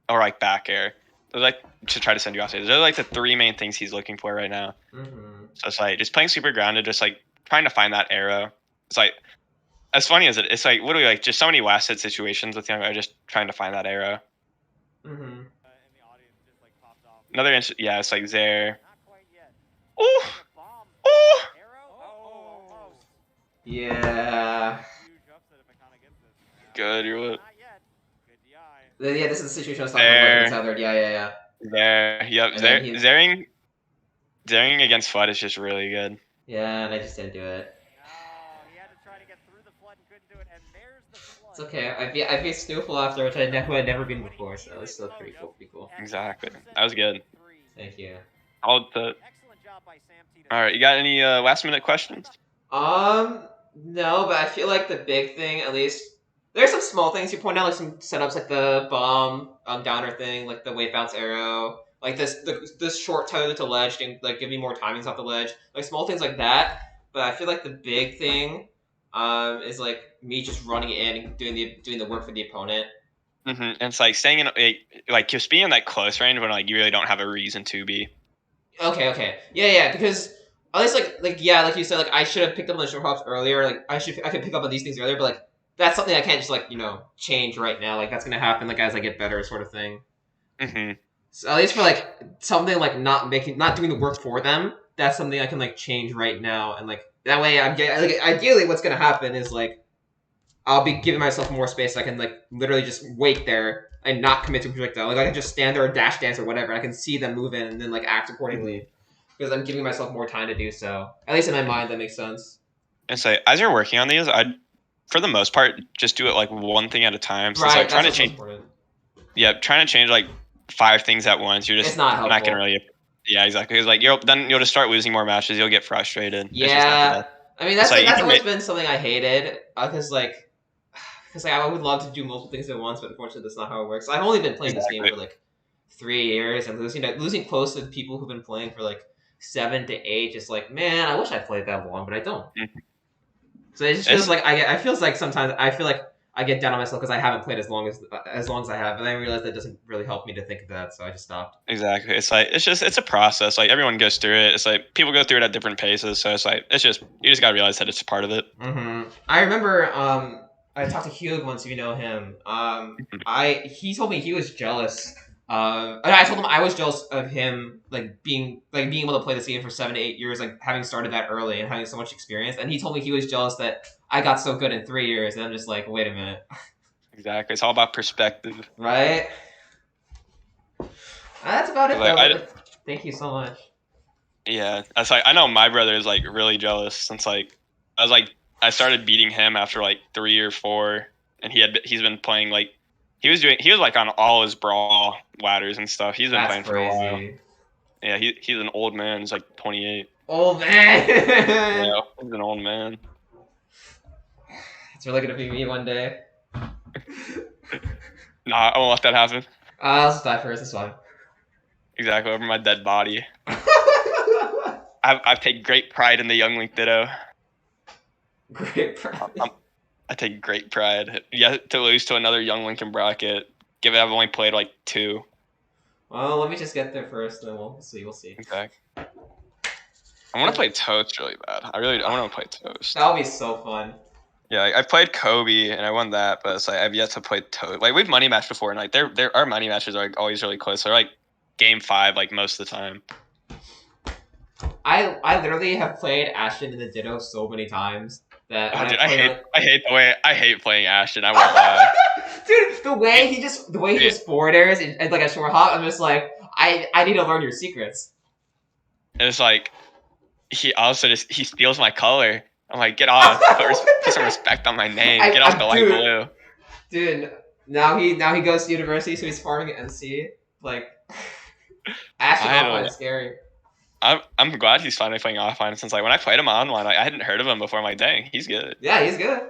or like back air. Those are, like to try to send you off stage. Those are like the three main things he's looking for right now. Mm-hmm. So it's like just playing super grounded, just like trying to find that arrow. It's like as funny as it's like literally like just so many last hit situations with him. I'm just trying to find that arrow. Mm-hmm. in the audience just like popped off. Another yeah, it's like there. Not quite yet. Oh, A bomb oh. arrow. Oh, almost. Yeah. Huge upset if Akana gets this. Good, you're Not yet. Good DI. Yeah, this is the situation I was talking about. There. With tethered. Yeah. there. Yep, And then he's- Zaring against Flood is just really good. Yeah, and I just didn't do it. No, he had to try to get through the flood and couldn't do it. And there's the flood. It's okay. I beat Snoofle after, which I had never been before, so it's still pretty cool. Pretty cool. Exactly. That was good. Thank you. I'll put. Excellent job by Samty. All right, you got any last minute questions? No, but I feel like the big thing, at least, there's some small things you point out, like some setups, like the bomb downer thing, like the wave bounce arrow, like this short tether to ledge, and like give me more timings off the ledge, like small things like that. But I feel like the big thing, is like me just running in and doing the work for the opponent. Mm-hmm. And it's like staying in like just being in that close range when like you really don't have a reason to be. Okay. Yeah, because at least like you said, like I should have picked up on the short hops earlier. Like I could pick up on these things earlier, but like that's something I can't just like change right now. Like that's gonna happen like as I get better, sort of thing. Mm-hmm. So at least for like something like not doing the work for them, that's something I can like change right now, and like that way I'm getting like ideally what's gonna happen is like I'll be giving myself more space. So I can like literally just wait there and not commit to a projectile. Like I can just stand there or dash dance or whatever. I can see them move in and then like act accordingly because I'm giving myself more time to do so. At least in my mind, that makes sense. And so as you're working on these, I'd for the most part just do it like one thing at a time. So Right, it's like trying to that's what's change. important. Yeah, trying to change like 5 things at once. You're just It's not helpful. gonna really. Yeah, exactly. Because like you'll just start losing more matches. You'll get frustrated. It's just not the Yeah, best. I mean that's It's like you that's can always been something I hated because I would love to do multiple things at once, but unfortunately that's not how it works. I've only been playing this game Exactly. for like 3 years and losing close to people who've been playing for like 7 to 8. Just like man, I wish I played that long, but I don't. Mhm. So it just feels like I feels like sometimes I feel like I get down on myself because I haven't played as long as I have, and I realize that doesn't really help me to think of that, so I just stopped. Exactly. It's like it's a process. Like everyone goes through it. It's like people go through it at different paces. So it's like you just gotta realize that it's a part of it. Mm-hmm. I remember I talked to Hugh once, if you know him. He told me he was jealous. I told him I was jealous of him, being able to play this game for 7 to 8 years, like having started that early and having so much experience. And he told me he was jealous that I got so good in 3 years. And I'm just like, wait a minute, Exactly. It's all about perspective. right? That's about it, Like, though. Thank you so much. Yeah, that's like I know my brother is like really jealous since like I started beating him after like 3 or 4, and he's been playing like he was like on all his brawl ladders and stuff. He's been That's playing for a while. crazy. Yeah, he's an old man. He's like 28. Old man. Yeah, he's an old man. It's really gonna be me one day. Nah, I won't let that happen. I'll just die first. It's fine. Exactly, over my dead body. I take great pride in the Young Link Ditto. Great pride. I take great pride. Yet to lose to another Young Lincoln bracket, given I've only played like 2. Well, let me just get there first, then we'll see. We'll see. Okay. I want to play Toast really bad. I want to play Toast. That'll be so fun. Yeah, like, I played Kobe and I won that, but it's like I've yet to play Toast. Like we've money matched before, and like our money matches are like always really close. They're like game 5 like most of the time. I literally have played Ashton in the Ditto so many times that Oh, when dude, I hate playing Ashton. I won't lie. Dude, the way he just forwarders and like a short hop, I'm just like, I need to learn your secrets. And it's like he steals my color. I'm like, get off. Put some respect on my name. Get off the light blue. Dude, now he goes to university, so he's farming at NC. Like, Ashton offline is scary. I'm glad he's finally playing offline, since like when I played him online, I hadn't heard of him before. I'm like, dang, he's good. Yeah, he's good.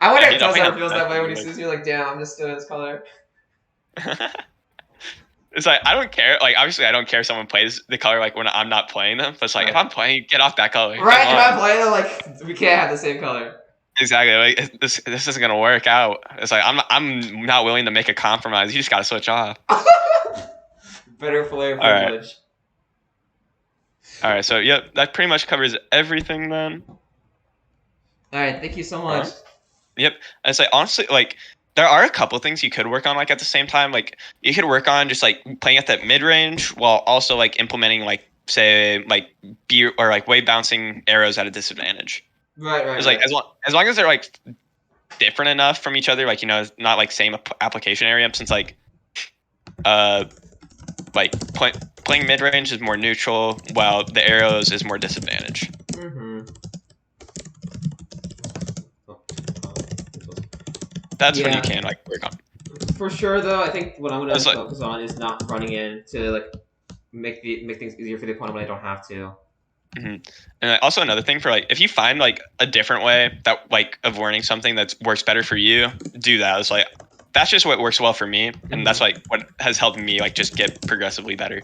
I wonder if Toast definitely ever feels that way when he sees me. Like, damn, I'm just doing his color. It's like I don't care. Like obviously, I don't care if someone plays the color like when I'm not playing them. But it's like if I'm playing, get off that color. Right? If I'm playing them, like we can't have the same color. Exactly. Like this isn't gonna work out. It's like I'm not willing to make a compromise. You just gotta switch off. Better player privilege. All right. So yeah, that pretty much covers everything then. All right. Thank you so much. Yep. I say honestly, like there are a couple things you could work on like at the same time. Like you could work on just like playing at that mid range while also like implementing like say like or like wave bouncing arrows at a disadvantage. Right. It's like as long as they're like different enough from each other, like not like same application area. Since like playing mid range is more neutral, while the arrows is more disadvantage. That's when you can like work on. For sure, though, I think what I'm gonna focus on is not running in to like make things easier for the opponent when I don't have to. And also another thing for like if you find like a different way that like of learning something that works better for you, do that. It's like that's just what works well for me, and that's like what has helped me like just get progressively better.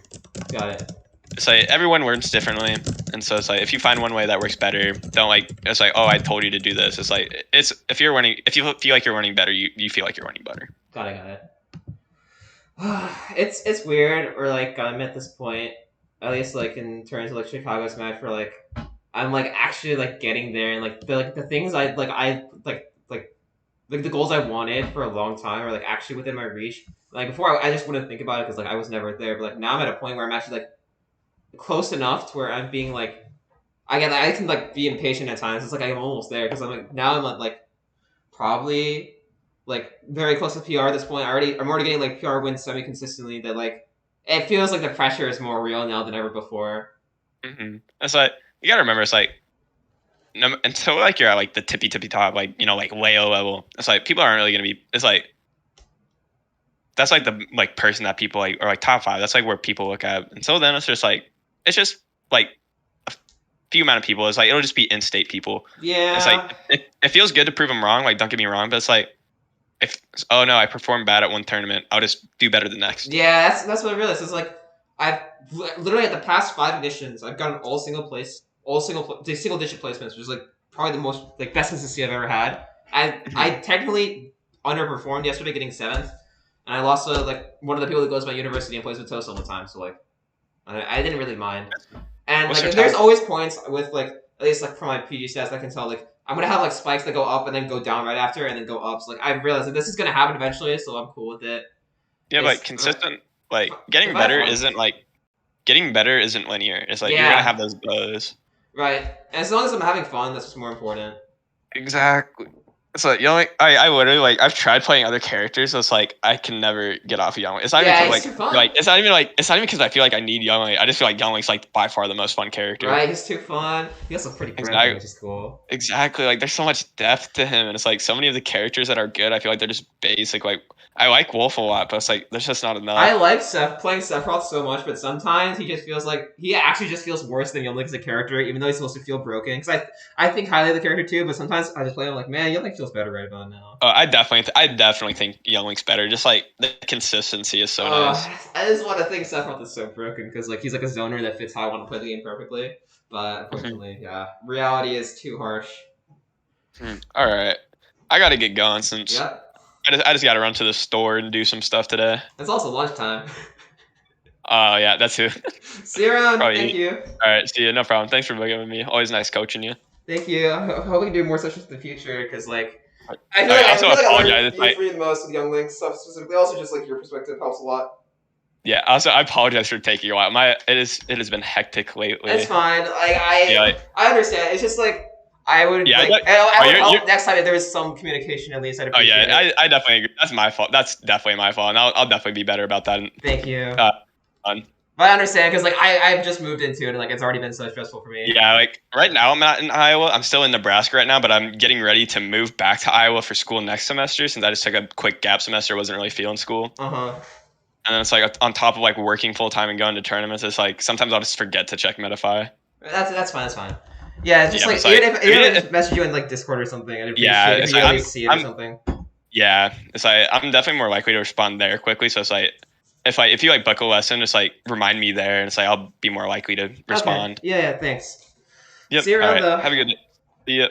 Got it. It's like everyone learns differently, and so it's like if you find one way that works better, don't like it's like, oh, I told you to do this. It's like if you feel like you're learning better, you feel like you're learning better. Got it. It's weird, or like I'm at this point, at least like in terms of like Chicago Smash, where like I'm like actually like getting there, and like the things I the goals I wanted for a long time are like actually within my reach. Like before, I just wouldn't think about it because like I was never there. But like now I'm at a point where I'm actually like close enough to where I'm being like I can like be impatient at times. It's like I'm almost there because I'm like now I'm like probably like very close to PR at this point. I'm already getting like PR wins semi consistently. That like it feels like the pressure is more real now than ever before. It's like you gotta remember. It's like until like you're at like the tippy top, like like Leo level. It's like people aren't really gonna be. It's like that's like the like person that people like or like top 5. That's like where people look at. Until then, it's just like a few amount of people. It's like it'll just be in-state people. Yeah. It's like it feels good to prove them wrong. Like don't get me wrong, but it's like oh no, I performed bad at one tournament, I'll just do better the next. Yeah, that's what I realized. It's like I've literally at the past 5 editions, I've gotten all single digit placements, which is like probably the most like best consistency I've ever had. I technically underperformed yesterday, getting 7th, and I lost to like one of the people that goes to my university and plays with Toast all the time. So like I didn't really mind. And like there's always points with like at least like from my PG stats I can tell like I'm gonna have like spikes that go up and then go down right after and then go up. So like I realized that this is gonna happen eventually, so I'm cool with it. Yeah, but consistent like getting better isn't linear. It's like you're gonna have those blows. Right. And as long as I'm having fun, that's what's more important. Exactly. So I literally like I've tried playing other characters, so it's like I can never get off of Young Link. It's not even it's not even because I feel like I need Young Link. I just feel like Young Link's like by far the most fun character. Right, he's too fun. He also pretty friendly, which is cool. Exactly. Like there's so much depth to him, and it's like so many of the characters that are good, I feel like they're just basic. Like I like Wolf a lot, but it's like there's just not enough. I like playing Sephiroth so much, but sometimes he just feels like he actually just feels worse than Young Link as a character, even though he's supposed to feel broken. Because I think highly of the character too, but sometimes I just play him like, man, Young Link feels feels better right about now. I definitely think Younglink's better. Just like the consistency is so nice. I just want to think Sephiroth is so broken because like he's like a zoner that fits how I want to play the game perfectly. But unfortunately, yeah, reality is too harsh. All right, I gotta get going since Yep, I just gotta run to the store and do some stuff today. it's also lunchtime. Oh yeah, that's who. See you around. Probably Thank eat. you. All right, see you. No problem. Thanks for being with me. Always nice coaching you. Thank you. I hope we can do more sessions in the future because like I also apologize if I the most with Young Link stuff specifically. Also, just like your perspective helps a lot. Yeah. Also, I apologize for taking a while. It has been hectic lately. It's fine. Like Yeah. I understand. It's just like I would Yeah, like I- I would you're- help next time if there was some communication at least. I'd Oh appreciate yeah, it. I definitely agree. That's my fault. That's definitely my fault, and I'll definitely be better about that. Thank you. Fun. But I understand because like I've just moved into it and like it's already been so stressful for me. Yeah, like right now I'm not in Iowa. I'm still in Nebraska right now, but I'm getting ready to move back to Iowa for school next semester since I just took a quick gap semester. Wasn't really feeling school. Uh-huh. And then it's like on top of like working full time and going to tournaments, it's like sometimes I'll just forget to check Medify. That's fine. That's fine. Yeah, it's just Yeah, like it's like- even if message you in like Discord or something, I'd appreciate Yeah, if it's you like, at least see it or something. Yeah, it's like I'm definitely more likely to respond there quickly. So it's like if you like book a lesson, it's like remind me there, and it's like I'll be more likely to respond. Okay. Yeah, thanks. Yep. See you around, all right. though. Have a good day. See ya.